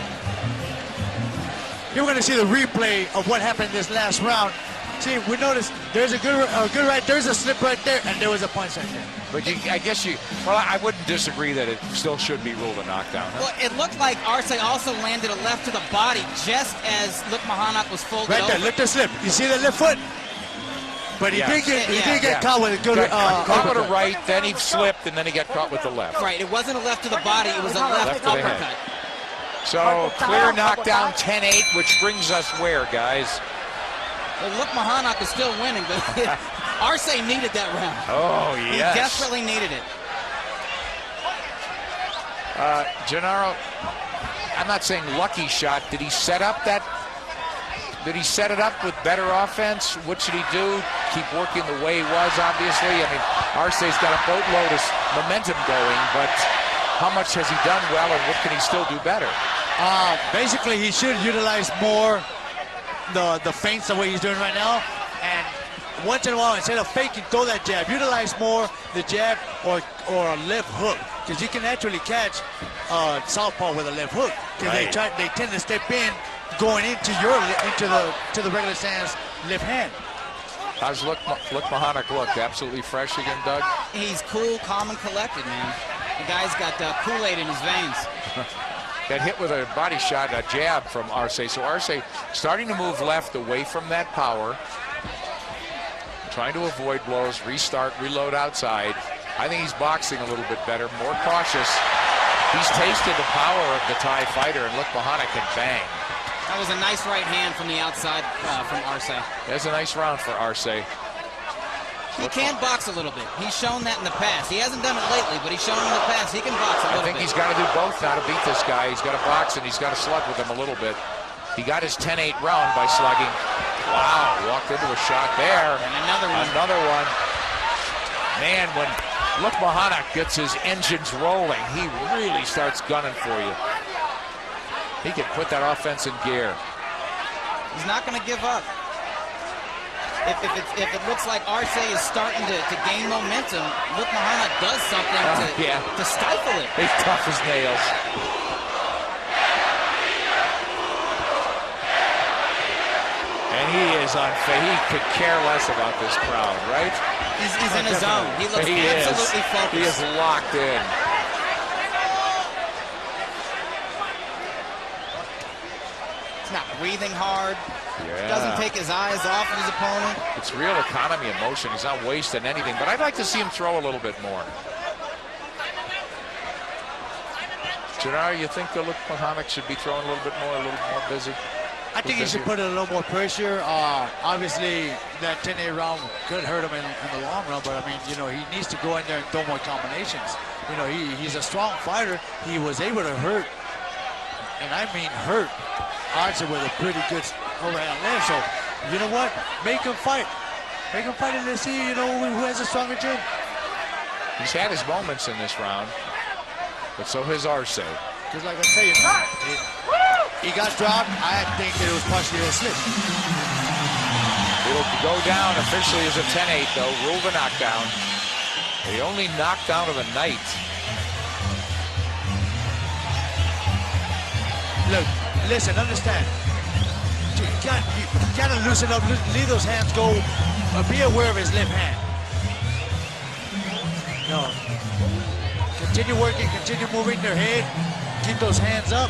You're going to see the replay of what happened this last round. See, we noticed there's a good right, there's a slip right there, and there was a punch right there. But I wouldn't disagree that it still should be ruled a knockdown. Huh? Well, it looked like Arce also landed a left to the body just as Lookmahanak was folded over. Right there, look the slip. You see the left foot? But he did get caught with a good caught with a right, then he slipped, and then he got caught with the left. Right, it wasn't a left to the body, it was a left uppercut. So, clear knockdown, 10-8, which brings us where, guys? Well, Lookmahanak is still winning, but Arce needed that round. Oh, yes. He desperately needed it. Gennaro, I'm not saying lucky shot. Did he set up that? Did he set it up with better offense? What should he do? Keep working the way he was, obviously. I mean, Arce's got a boatload of momentum going, but how much has he done well, and what can he still do better? Basically, he should utilize more the feints the way he's doing right now, and once in a while, instead of faking, throw that jab. Utilize more the jab or a left hook, because you can actually catch southpaw with a left hook. Because they tend to step in, going into the regular stance left hand. How's Lookmahanak look? Absolutely fresh again, Doug? He's cool, calm, and collected, man. The guy's got Kool-Aid in his veins. Got hit with a body shot, a jab from Arce. So Arce starting to move left away from that power. Trying to avoid blows, restart, reload outside. I think he's boxing a little bit better, more cautious. He's tasted the power of the Thai fighter, and Lookmahanak can bang. That was a nice right hand from the outside from Arce. That's a nice round for Arce. He can box a little bit. He's shown that in the past. He hasn't done it lately, but he's shown in the past he can box a little bit. I think he's got to do both now to beat this guy. He's got to box and he's got to slug with him a little bit. He got his 10-8 round by slugging. Wow, walked into a shot there. And another one. Another one. Man, when Lookmahanak gets his engines rolling, he really starts gunning for you. He can put that offense in gear. He's not going to give up. If it looks like Arce is starting to gain momentum, Lookmahanak does something to stifle it. He's tough as nails. And he is on fire. He could care less about this crowd, right? He's in his zone. He looks absolutely focused. He is locked in. He's not breathing hard. Yeah. Doesn't take his eyes off of his opponent. It's real economy of motion. He's not wasting anything, but I'd like to see him throw a little bit more. Gerard, you think Lookmahanak should be throwing a little bit more, a little more busy? I think he should put a little more pressure. Obviously, that 10-8 round could hurt him in the long run, but I mean, you know, he needs to go in there and throw more combinations. You know, he's a strong fighter. He was able to hurt, and I mean hurt, Arce with a pretty good overhand left. So, you know what? Make him fight. Make him fight and let's see, you know, who has a stronger chin. He's had his moments in this round, but so has Arce. Because like I say, you know, he got dropped. I think that it was partially a slip. It'll go down officially as a 10-8, though. Rule the knockdown. The only knockdown of the night. Look, listen, understand. You gotta loosen up, leave those hands go. Be aware of his left hand. No. Continue working, continue moving their head. Keep those hands up.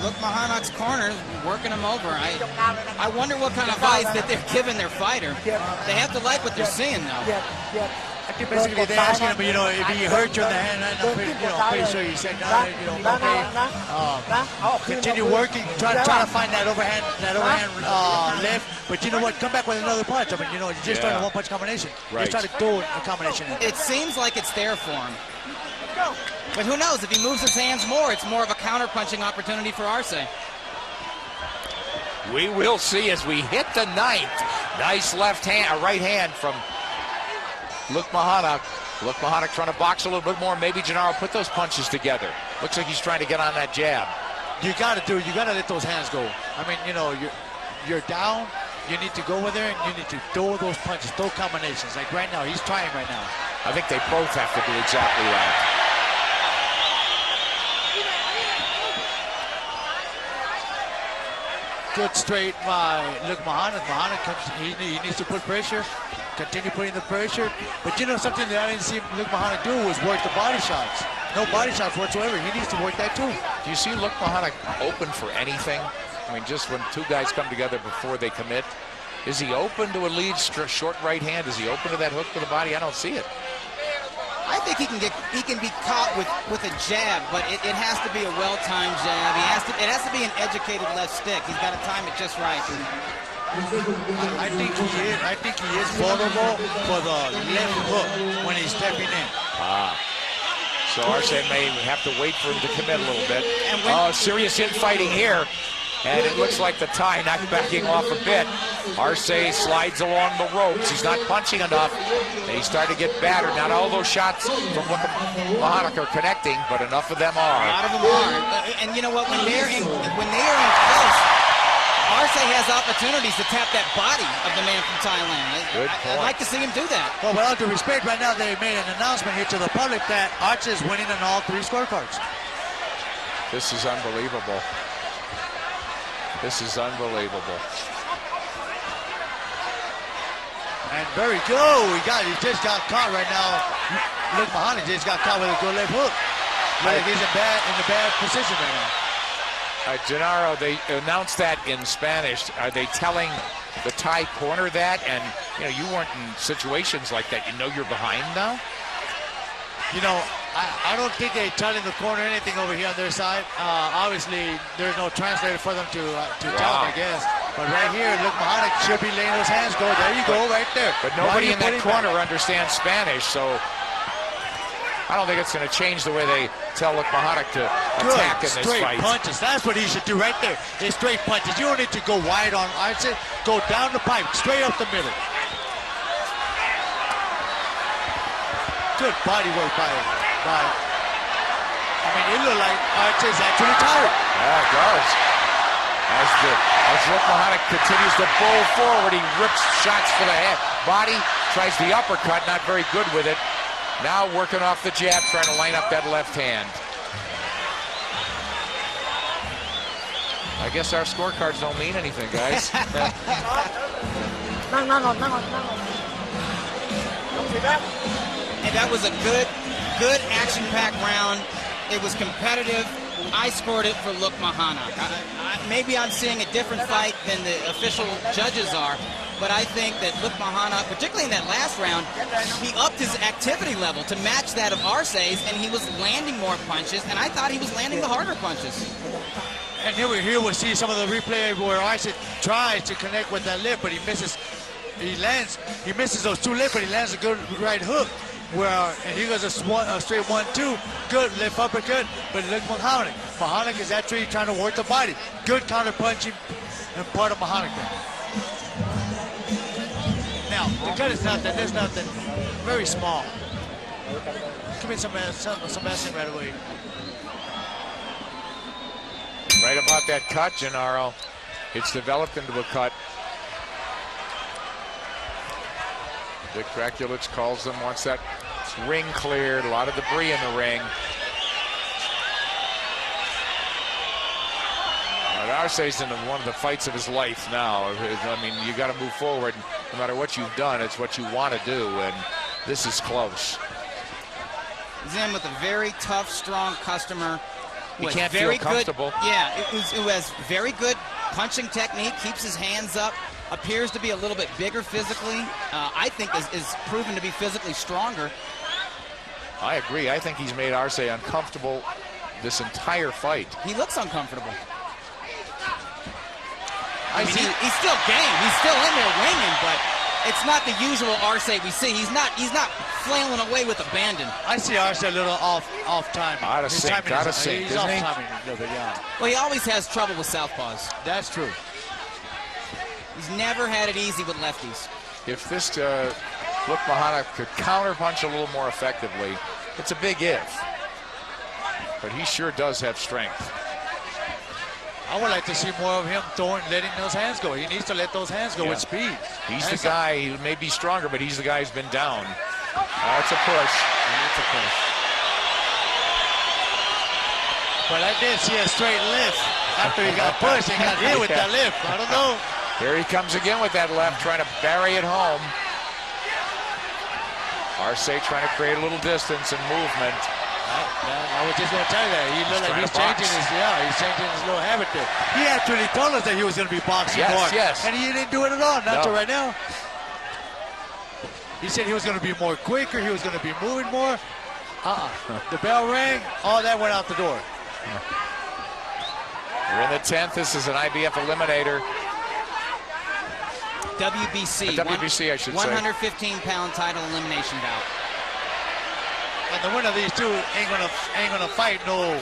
Lookmahanak's corner working him over. I wonder what kind of advice that they're giving their fighter. They have to like what they're seeing, though. I think basically they're asking him, you know, if he hurt you in the hand, I'm pretty sure you said, no, you know, okay. Continue working, try to find that overhand left. But you know what? Come back with another punch. I mean, you know, you're just trying a one-punch combination. Right. Just try to throw a combination in. It seems like it's there for him. But who knows? If he moves his hands more, it's more of a counter-punching opportunity for Arce. We will see as we hit the ninth. Nice left hand, right hand from Lookmahanak. Lookmahanak trying to box a little bit more. Maybe Gennaro put those punches together. Looks like he's trying to get on that jab. You gotta let those hands go. I mean, you know, you're down. You need to go over there and you need to throw those punches, throw combinations. Like right now, he's trying right now. I think they both have to do exactly that. Good straight by Lookmahanak. He needs to put pressure, continue putting the pressure. But you know something that I didn't see Lookmahanak do was work the body shots. No body shots whatsoever. He needs to work that too. Do you see Lookmahanak open for anything? I mean, just when two guys come together before they commit, is he open to a lead short right hand? Is he open to that hook to the body? I don't see it. I think he can be caught with a jab, but it has to be a well-timed jab. It has to be an educated left stick. He's got to time it just right. I think he is vulnerable for the left hook when he's stepping in. So Arce may have to wait for him to commit a little bit. Serious infighting here. And it looks like the tie not backing off a bit. Arce slides along the ropes. He's not punching enough. And he's starting to get battered. Not all those shots from Lookmahanak are connecting, but enough of them are. A lot of them are. And you know what? When they are in close, Arce has opportunities to tap that body of the man from Thailand. Good point. I'd like to see him do that. Well, with all due respect, right now they made an announcement here to the public that Arce is winning on all three scorecards. This is unbelievable. This is unbelievable. And very good. He just got caught right now. Lookmahanak just got caught with a good left hook. Like he's in a bad position right now. Gennaro, they announced that in Spanish. Are they telling the Thai corner that? And you know, you weren't in situations like that. You know you're behind now? You know, I don't think they tell in the corner anything over here on their side. Obviously, there's no translator for them to tell them, I guess. But right here, Lookmahanak should be letting those hands go. There you go, right there. But nobody in that corner understands Spanish, so I don't think it's going to change the way they tell Lookmahanak to attack in this straight fight. Punches. That's what he should do right there. It's straight punches. You don't need to go wide on Arce. Go down the pipe, straight up the middle. Good body work by I mean, it looked like Arce is actually tired. Yeah, it does. As Lookmahanak continues to bowl forward, he rips shots for the head. Body, tries the uppercut, not very good with it. Now working off the jab, trying to line up that left hand. I guess our scorecards don't mean anything, guys. And that was a good action-packed round. It was competitive. I scored it for Lookmahanak. Maybe I'm seeing a different fight than the official judges are, but I think that Lookmahanak, particularly in that last round, he upped his activity level to match that of Arce's, and he was landing more punches, and I thought he was landing the harder punches. And here we'll see some of the replay where Arce tries to connect with that lip, but he misses. He misses those two lips, but he lands a good right hook. And he goes a straight 1-2, good lift uppercut, but look Mahanak is actually trying to work the body. Good counter punching and part of Mahanak there. Now, the cut is nothing, there's nothing, very small. Give me some messing right away. Right about that cut, Gennaro. It's developed into a cut. Vic Draculitz calls them once that ring cleared. A lot of debris in the ring. Arce's in one of the fights of his life now. I mean, you got to move forward. No matter what you've done, it's what you want to do, and this is close. He's in with a very tough, strong customer. He can't feel comfortable. Who has very good punching technique, keeps his hands up, appears to be a little bit bigger physically. I think is proven to be physically stronger. I agree. I think he's made Arce uncomfortable this entire fight. He looks uncomfortable. I mean, he's still game. He's still in there winging, but it's not the usual Arce we see. He's not flailing away with abandon. I see Arce a little off timing. Out of sync, He's off timing a little bit, yeah. Well, he always has trouble with southpaws. That's true. He's never had it easy with lefties. If this Lookmahanak could counterpunch a little more effectively, it's a big if. But he sure does have strength. I would like to see more of him letting those hands go. He needs to let those hands go with speed. He's the guy, he may be stronger, but he's the guy who's been down. That's a push. It's a push. But I did see a straight lift after he got pushed and got hit with that lift. I don't know. Here he comes again with that left, trying to bury it home. Arce trying to create a little distance and movement. I was just going to tell you that. He looked like he's changing his little habit there. He actually told us that he was going to be boxing more. Yes. And he didn't do it at all, not till right now. He said he was going to be more quicker, he was going to be moving more. The bell rang, all that went out the door. We're in the 10th. This is an IBF eliminator. WBC, I should say. 115-pound title elimination bout. And the winner of these two ain't gonna fight no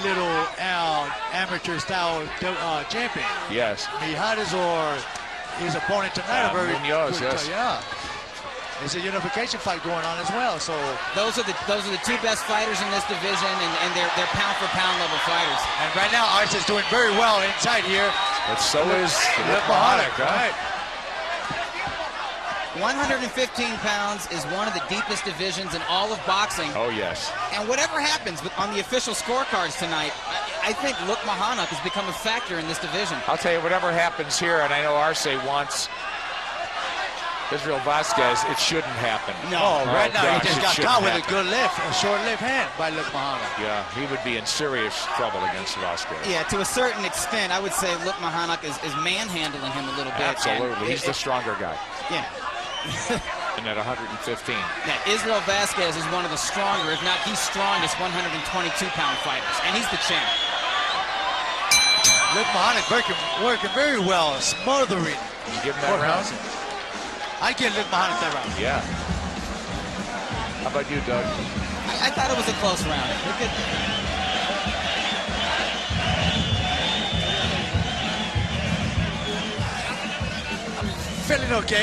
little amateur style champion. Yes. Mijares or his opponent tonight. Munoz, yes. Yeah. There's a unification fight going on as well. So those are the two best fighters in this division, and they're pound for pound level fighters. And right now Arce is doing very well inside here. But so is Lookmahanak, right? 115 pounds is one of the deepest divisions in all of boxing. Oh, yes. And whatever happens on the official scorecards tonight, I think Lookmahanak has become a factor in this division. I'll tell you, whatever happens here, and I know Arce wants Israel Vasquez, it shouldn't happen. No, right now he just got caught with a good lift, a short lift hand by Lookmahanak. Yeah, he would be in serious trouble against Vasquez. Yeah, to a certain extent, I would say Lookmahanak is manhandling him a little bit. Absolutely, he's the stronger guy. Yeah. And at 115. Yeah, Israel Vasquez is one of the stronger, if not the strongest, 122-pound fighters, and he's the champ. Lookmahanak working very well, smothering. You give him that round? I give Lookmahanak that round. Yeah. How about you, Doug? I thought it was a close round.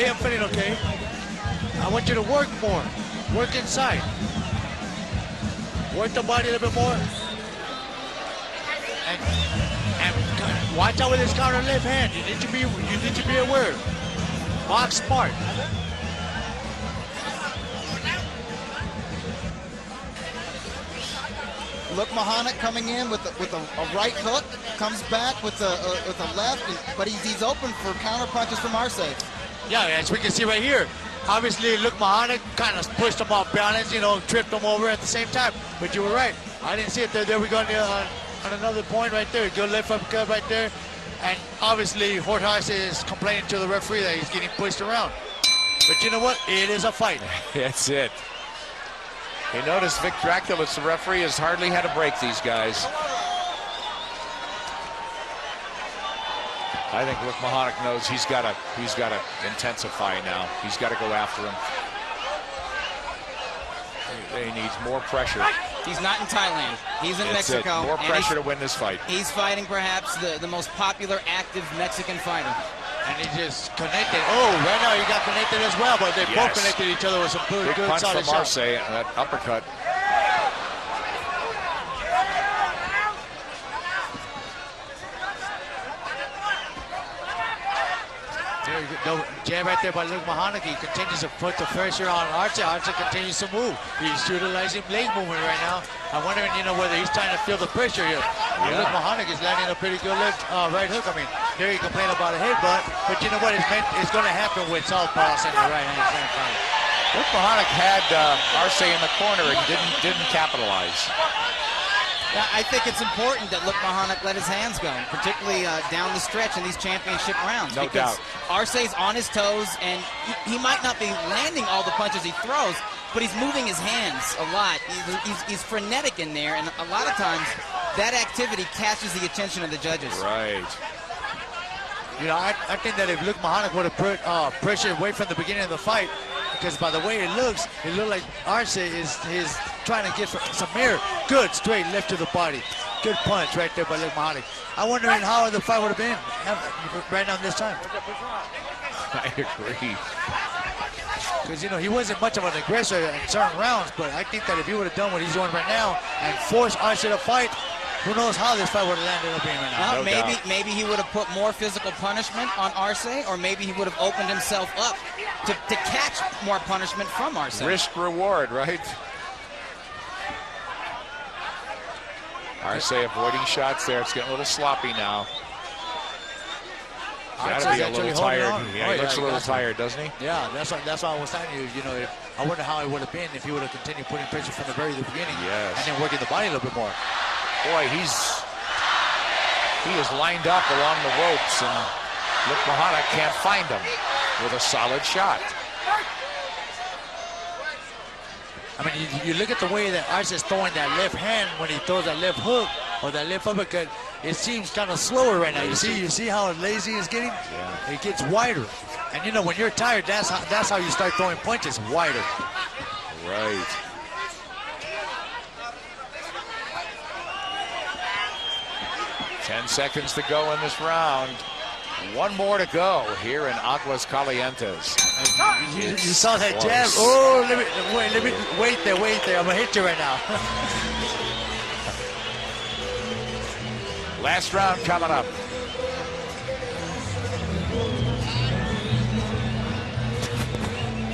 I'm feeling okay. I want you to work more. Work inside. Work the body a little bit more. And watch out with this counter left hand. You need to be aware. Box smart. Lookmahanak coming in with a right hook, comes back with a left, but he's open for counter punches from Arce. Yeah, as we can see right here. Obviously, Lookmahanak kind of pushed him off balance, tripped him over at the same time. But you were right. I didn't see it there. There we go on another point right there. Good left uppercut right there. And obviously, Jorge Arce is complaining to the referee that he's getting pushed around. But you know what? It is a fight. That's it. You notice Vic Draculis, the referee, has hardly had a break, these guys. I think Lookmahanak knows he's got to intensify now. He's got to go after him. He needs more pressure. He's not in Thailand. He's in Mexico. More pressure to win this fight. He's fighting perhaps the most popular active Mexican fighter. And he just connected. Oh, right now he got connected as well, but they both connected each other with some good punch solid from Arce, shots. and that uppercut. There you go. Jab right there by Lookmahanak. He continues to put the pressure on Arce. Arce continues to move. He's utilizing leg movement right now. I'm wondering, whether he's trying to feel the pressure here. Lookmahanak is landing a pretty good left right hook. I mean, there you complain about a headbutt, but you know what? It's going to happen with southpaws and the right hand side. Lookmahanak had Arce in the corner and didn't capitalize. Yeah, I think it's important that Lookmahanak let his hands go, particularly down the stretch in these championship rounds. No doubt. Arce's on his toes, and he might not be landing all the punches he throws, but he's moving his hands a lot. He's frenetic in there, and a lot of times that activity catches the attention of the judges. Right. I think that if Lookmahanak would have put pressure away from the beginning of the fight, because by the way it looked like Arce is trying to get some air. Good straight left to the body. Good punch right there by Lookmahanak. I'm wondering how the fight would have been right now this time. I agree. Because, he wasn't much of an aggressor in certain rounds, but I think that if he would have done what he's doing right now and forced Arce to fight, who knows how this fight would have landed up being right now. Maybe he would have put more physical punishment on Arce, or maybe he would have opened himself up to catch more punishment from Arce. Risk reward, right? Arce avoiding shots there. It's getting a little sloppy now. He's got to be a little tired. Yeah, he looks a little tired, doesn't he? Yeah, that's what I was telling you. I wonder how it would have been if he would have continued putting pressure from the very beginning. Yes. And then working the body a little bit more. Boy, he is lined up along the ropes, and Lookmahanak can't find him with a solid shot. I mean, you look at the way that Arce is throwing that left hand when he throws that left hook or that left uppercut. It seems kind of slower right now. You see how lazy he's getting? Yeah. It gets wider. And when you're tired, that's how you start throwing punches, wider. Right. Ten seconds to go in this round. One more to go here in Aguas Calientes. You saw that jab? Oh, let me wait there. I'm gonna hit you right now. Last round coming up.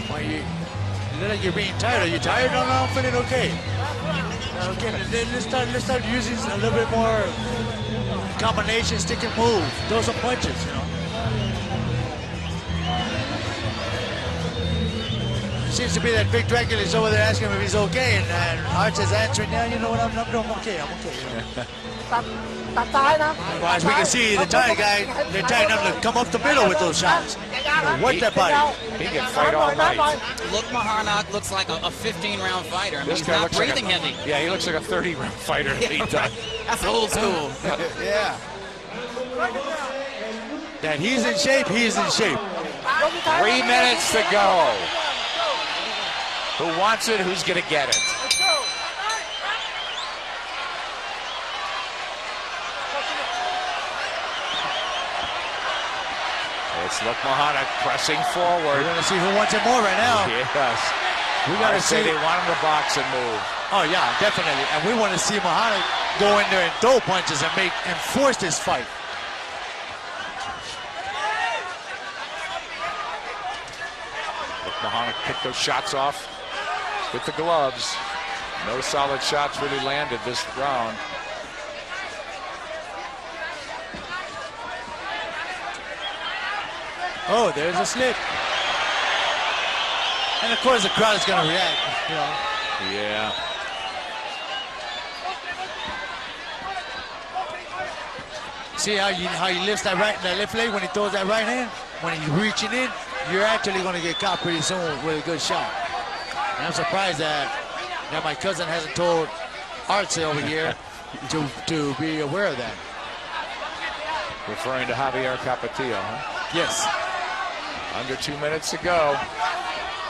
Well, you look like you're being tired. Are you tired? No, I'm feeling okay. Okay, let's start using a little bit more combination, stick and move. Throw some punches, seems to be that Big Dracula is over there asking him if he's okay, and Arce is answering, yeah, you know what, I'm okay, I'm okay. Well, as we can see, the Thai guy, they're telling him to come up the middle with those shots. Work that body. He can fight all night. Lookmahanak looks like a 15-round fighter. I mean, This he's guy not looks like breathing heavy. Yeah, he looks like a 30-round fighter. He does. That's old school. Yeah. That he's in shape, he's in shape. 3 minutes to go. Who wants it? Who's going to get it? It's Lookmahanak pressing forward. We're going to see who wants it more right now. Yes. We got to see. They want him to box and move. Oh, yeah, definitely. And we want to see Mahanak go in there and throw punches and force this fight. Lookmahanak picked those shots off with the gloves. No solid shots really landed this round. Oh, there's a slip. And of course the crowd is going to react. You know. Yeah. See how he lifts that left leg when he throws that right hand? When he's reaching in, you're actually going to get caught pretty soon with a good shot. And I'm surprised that my cousin hasn't told Arce over here to be aware of that. Referring to Javier Capetillo, huh? Yes. Under 2 minutes to go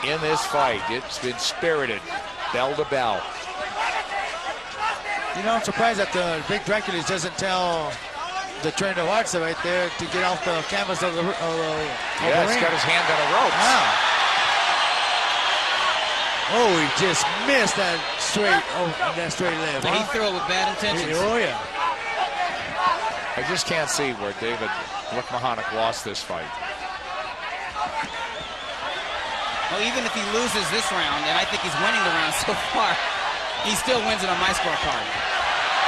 in this fight. It's been spirited, bell to bell. You know, I'm surprised that the Big Dracula doesn't tell the trainer Arce right there to get off the canvas of the ring. He's got his hand on a rope. Wow. Oh, he just missed that straight left. He threw it with bad intentions. Oh, yeah. I just can't see where Devid Lookmahanak lost this fight. Well, even if he loses this round, and I think he's winning the round so far, he still wins it on my scorecard.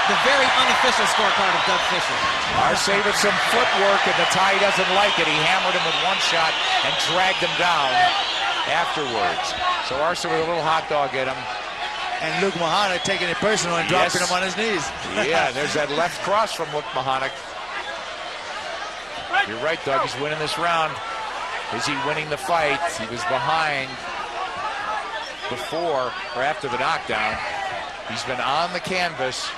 The very unofficial scorecard of Doug Fisher. Arce with some footwork, and the Thai doesn't like it. He hammered him with one shot and dragged him down afterwards. So Arce with a little hot dog at him. And Lookmahanak taking it personal and dropping him on his knees. Yeah, there's that left cross from Lookmahanak. You're right, Doug. He's winning this round. Is he winning the fight? He was behind before or after the knockdown. He's been on the canvas.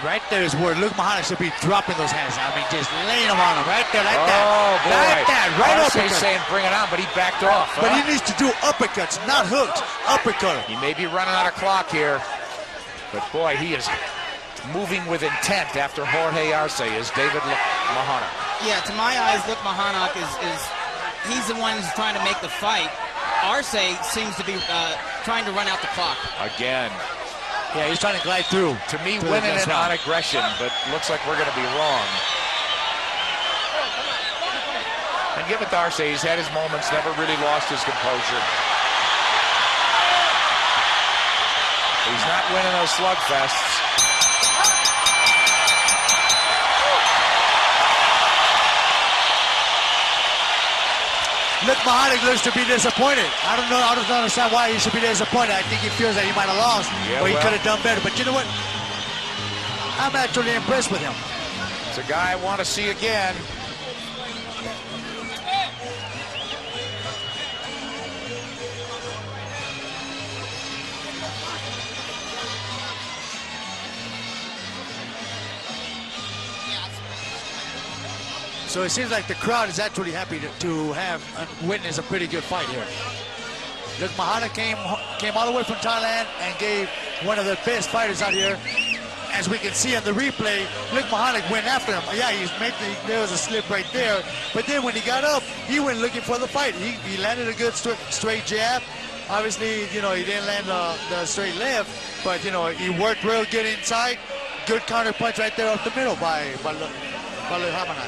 Right there is where Lookmahanak should be dropping those hands. I mean, just laying them on him right there like that. Oh, boy. Like that, right Arce's uppercut. saying bring it on, but he backed off. But he needs to do uppercuts, not hooks. Uppercut. He may be running out of clock here. But, boy, he is moving with intent after Jorge Arce is Devid Lookmahanak. Yeah, to my eyes, Lookmahanak he's the one who's trying to make the fight. Arce seems to be trying to run out the clock. Again. Yeah, he's trying to glide through. To me, winning it on aggression, but looks like we're going to be wrong. And give it to Arce, he's had his moments, never really lost his composure. He's not winning those slugfests. Lookmahanak looks to be disappointed. I don't understand why he should be disappointed. I think he feels that he might have lost, or he could have done better. But you know what? I'm actually impressed with him. It's a guy I want to see again. So it seems like the crowd is actually happy to have witness a pretty good fight here. Lookmahanak came all the way from Thailand and gave one of the best fighters out here. As we can see on the replay, Lookmahanak went after him. Yeah, there was a slip right there. But then when he got up, he went looking for the fight. He landed a good straight jab. Obviously, you know, he didn't land the straight left, but, you know, he worked real good inside. Good counter punch right there up the middle by Lookmahanak.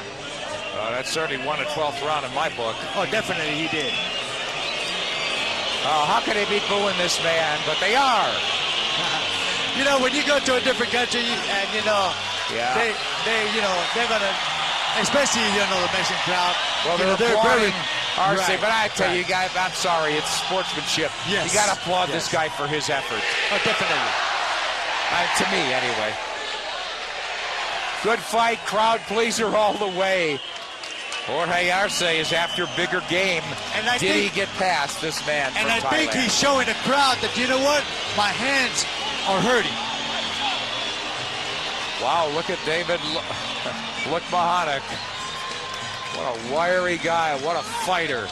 That certainly won a 12th round in my book. Oh, definitely he did. How can they be booing this man? But they are. You know, when you go to a different country and, you know, yeah. they're gonna, especially, you know, the Mexican crowd. Well, they're Arce, Right, but I tell right. you, guys, I'm sorry, it's sportsmanship. Yes, You got to applaud yes. this guy for his effort. Oh, definitely. To me, anyway. Good fight, crowd pleaser all the way. Jorge Arce is after bigger game. And I Did think- he get past this man And from I think Thailand? he's showing the crowd that, you know what? My hands are hurting. Wow, look at Devid Lookmahanak. What a wiry guy, what a fighter.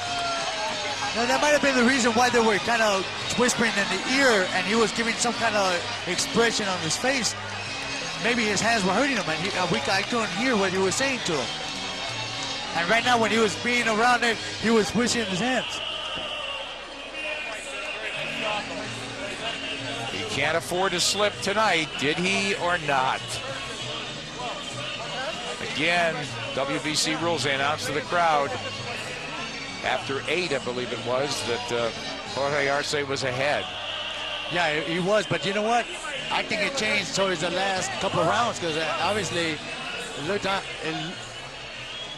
Now, that might have been the reason why they were kind of whispering in the ear and he was giving some kind of expression on his face. Maybe his hands were hurting him and I couldn't hear what he was saying to him. And right now when he was being around it, he was swishing his hands. He can't afford to slip tonight, did he or not? Again, WBC rules, they announced to the crowd after 8, I believe it was, that Jorge Arce was ahead. Yeah, he was, but you know what? I think it changed towards the last couple of rounds because obviously it looked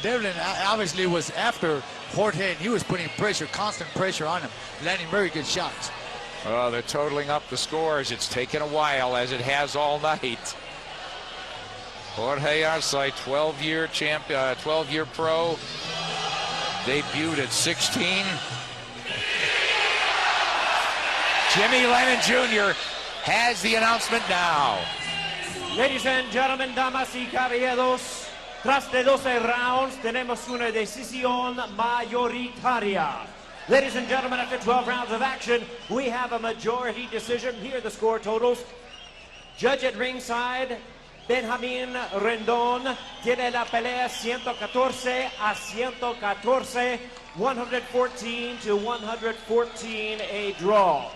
Devlin obviously was after Jorge and he was putting pressure, constant pressure on him, landing very good shots. Oh, they're totaling up the scores. It's taken a while, as it has all night. Jorge Arce, 12-year champion, 12-year pro, debuted at 16. Jimmy Lennon Jr. has the announcement now. Ladies and gentlemen, damas y caballeros, tras de 12 rounds, tenemos una decisión mayoritaria. Ladies and gentlemen, after 12 rounds of action, we have a majority decision. Here are the score totals. Judge at ringside, Benjamin Rendon, tiene la pelea 114 a 114, 114 to 114, a draw.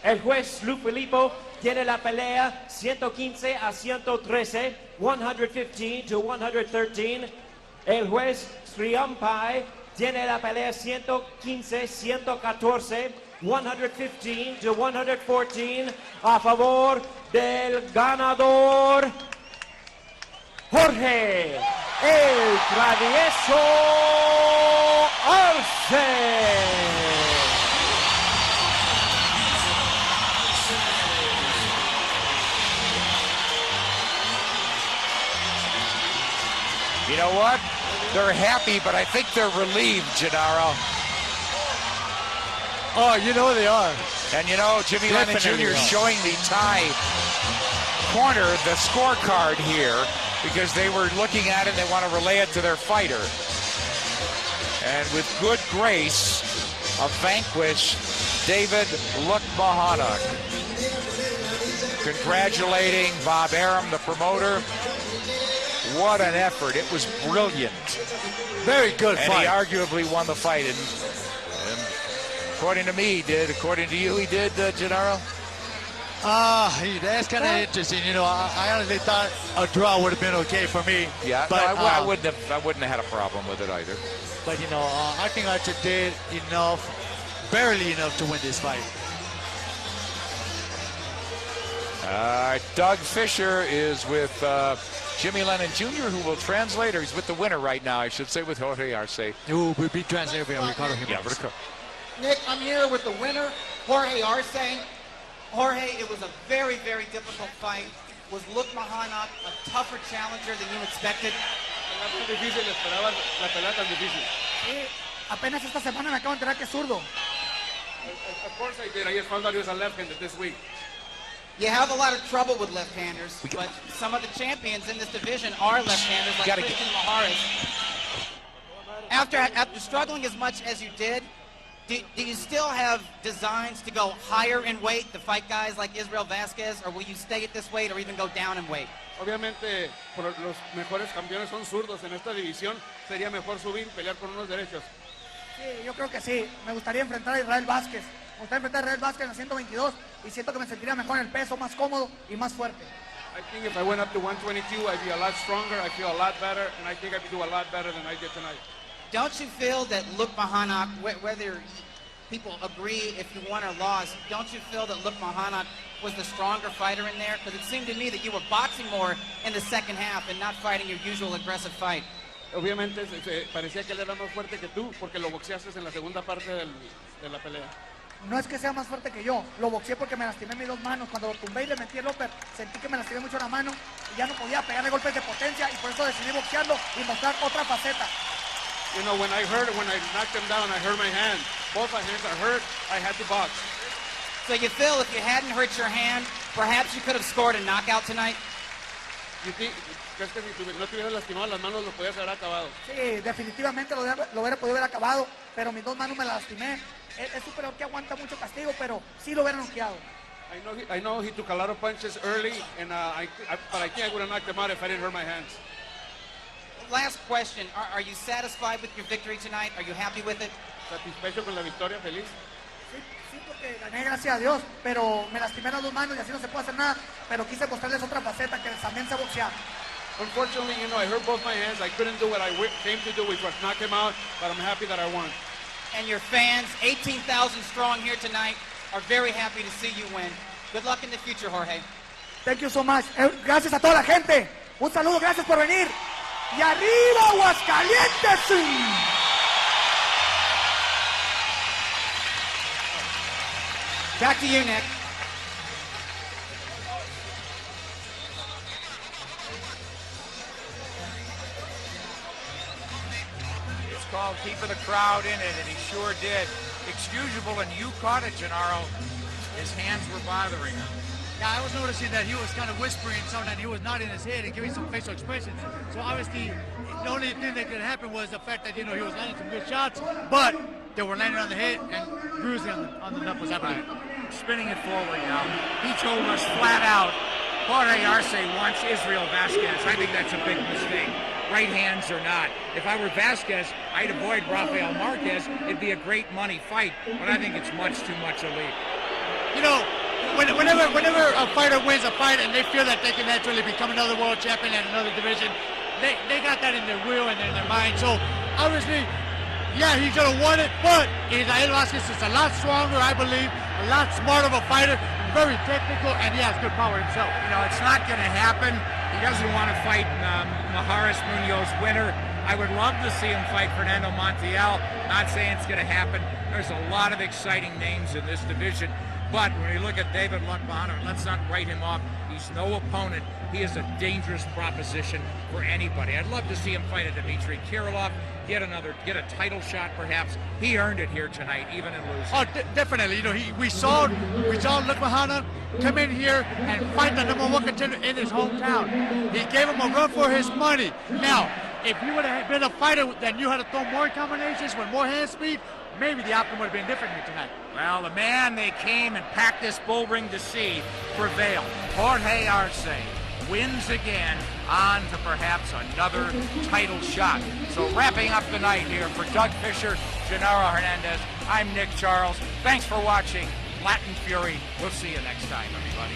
El juez Luke Filippo tiene la pelea 115 a 113, 115 to 113. El juez Sriampai tiene la pelea 115, 114, 115 to 114, a favor del ganador Jorge el Travieso Arce. You know what? They're happy, but I think they're relieved, Gennaro. Oh, you know they are. And you know, Jimmy Lennon Jr. is showing the Thai corner the scorecard here because they were looking at it and they want to relay it to their fighter. And with good grace, a vanquish, Devid Lookmahanak. Congratulating Bob Arum, the promoter. What an effort. It was brilliant. Very good and fight. And he arguably won the fight. And according to me, he did. According to you, he did, Gennaro? That's kind of interesting. You know, I honestly thought a draw would have been okay for me. Yeah, but no, I wouldn't have had a problem with it either. But, you know, I think Arce did enough, barely enough to win this fight. Doug Fisher is with Jimmy Lennon Jr., who will translate, or he's with the winner right now, I should say, with Jorge Arce. Who will be translated by Ricardo Jimenez. Yeah, Nick, I'm here with the winner, Jorge Arce. Jorge, it was a very, very difficult fight. Was Lookmahanak a tougher challenger than you expected? Apenas esta semana me acabo de enterar que es zurdo. Of course I did. I just found out he was a left-handed this week. You have a lot of trouble with left-handers, but some of the champions in this division are left-handers, like Christian Maharis. After struggling as much as you did, do you still have designs to go higher in weight to fight guys like Israel Vasquez, or will you stay at this weight or even go down in weight? Obviamente, los mejores campeones son zurdos en esta división. Sería mejor subir, pelear con unos derechos. Sí, yo creo que sí. Me gustaría enfrentar a Israel Vázquez. Me gustaría enfrentar a Israel Vázquez en 122 y siento que me sentiría mejor en el peso, más cómodo y más fuerte. I think if I went up to 122, I'd be a lot stronger, I feel a lot better, and I think I could do a lot better than I did tonight. Don't you feel that Lookmahanak, whether people agree if you won or lost, don't you feel that Lookmahanak was the stronger fighter in there? Because it seemed to me that you were boxing more in the second half and not fighting your usual aggressive fight. Obviamente parecía que él era más fuerte que tú porque lo boxeaste en la segunda parte de la pelea. No es que sea más fuerte que yo, lo boxeé porque me lastimé mis dos manos. Cuando lo tumbé y le metí el upper, sentí que me lastimé mucho la mano y ya no podía pegarle golpes de potencia, y por eso decidí boxearlo y mostrar otra faceta. You know, when I knocked him down, I hurt my hand. Both my hands are hurt. I had to box. So you feel if you hadn't hurt your hand, perhaps you could have scored a knockout tonight? ¿Crees que si no te hubieras lastimado las manos lo podías haber acabado? Sí, definitivamente lo hubiera podido haber acabado, pero mis dos manos me las lastimé. Es un peleador que aguanta mucho castigo, pero sí lo hubiera noqueado. I know he took a lot of punches early, but I think I would have knocked him out if I didn't hurt my hands. Last question, are you satisfied with your victory tonight? Are you happy with it? ¿Satisfecho con la victoria, feliz? Sí, porque gané, gracias a Dios, pero me lastimé las dos manos y así no se puede hacer nada, pero quise mostrarles otra faceta, que también sé boxear. Unfortunately, you know, I hurt both my hands. I couldn't do what I came to do, which was knock him out, but I'm happy that I won. And your fans, 18,000 strong here tonight, are very happy to see you win. Good luck in the future, Jorge. Thank you so much. Gracias a toda la gente. Un saludo, gracias por venir. ¡Y arriba, Aguascalientes! Back to you, Nick. It's called keeping the crowd in it, and he sure did. Excusable, and you caught it, Gennaro. His hands were bothering him. Yeah, I was noticing that he was kind of whispering something, and he was nodding his head and giving some facial expressions. So obviously, the only thing that could happen was the fact that, you know, he was landing some good shots, but they were landing on the head and bruising on the knuckles. Right. Spinning it forward now. He told us flat out, Jorge Arce wants Israel Vasquez. I think that's a big mistake. Right hands or not. If I were Vasquez, I'd avoid Rafael Marquez. It'd be a great money fight, but I think it's much too much elite. You know, whenever a fighter wins a fight and they feel that they can actually become another world champion in another division, they got that in their will and in their mind. So obviously, yeah, he could have won it, but Israel Vasquez is a lot stronger, I believe, a lot smarter of a fighter, very technical, and he has good power himself. You know, it's not going to happen. He doesn't want to fight Maharis Munoz winner. I would love to see him fight Fernando Montiel. Not saying it's going to happen. There's a lot of exciting names in this division. But when you look at Devid Lookmahanak, let's not write him off. He's no opponent. He is a dangerous proposition for anybody. I'd love to see him fight a Dmitry Kirilov, get a title shot perhaps. He earned it here tonight, even in losing. Oh, definitely. You know, we saw Lookmahanak come in here and fight the #1 contender in his hometown. He gave him a run for his money. Now, if he would have been a fighter that knew how to throw more combinations with more hand speed, maybe the outcome would have been different here tonight. Well, the man they came and packed this bull ring to see prevailed. Jorge Arce wins again, on to perhaps another title shot. So wrapping up the night here for Doug Fisher, Gennaro Hernandez, I'm Nick Charles. Thanks for watching Latin Fury. We'll see you next time, everybody.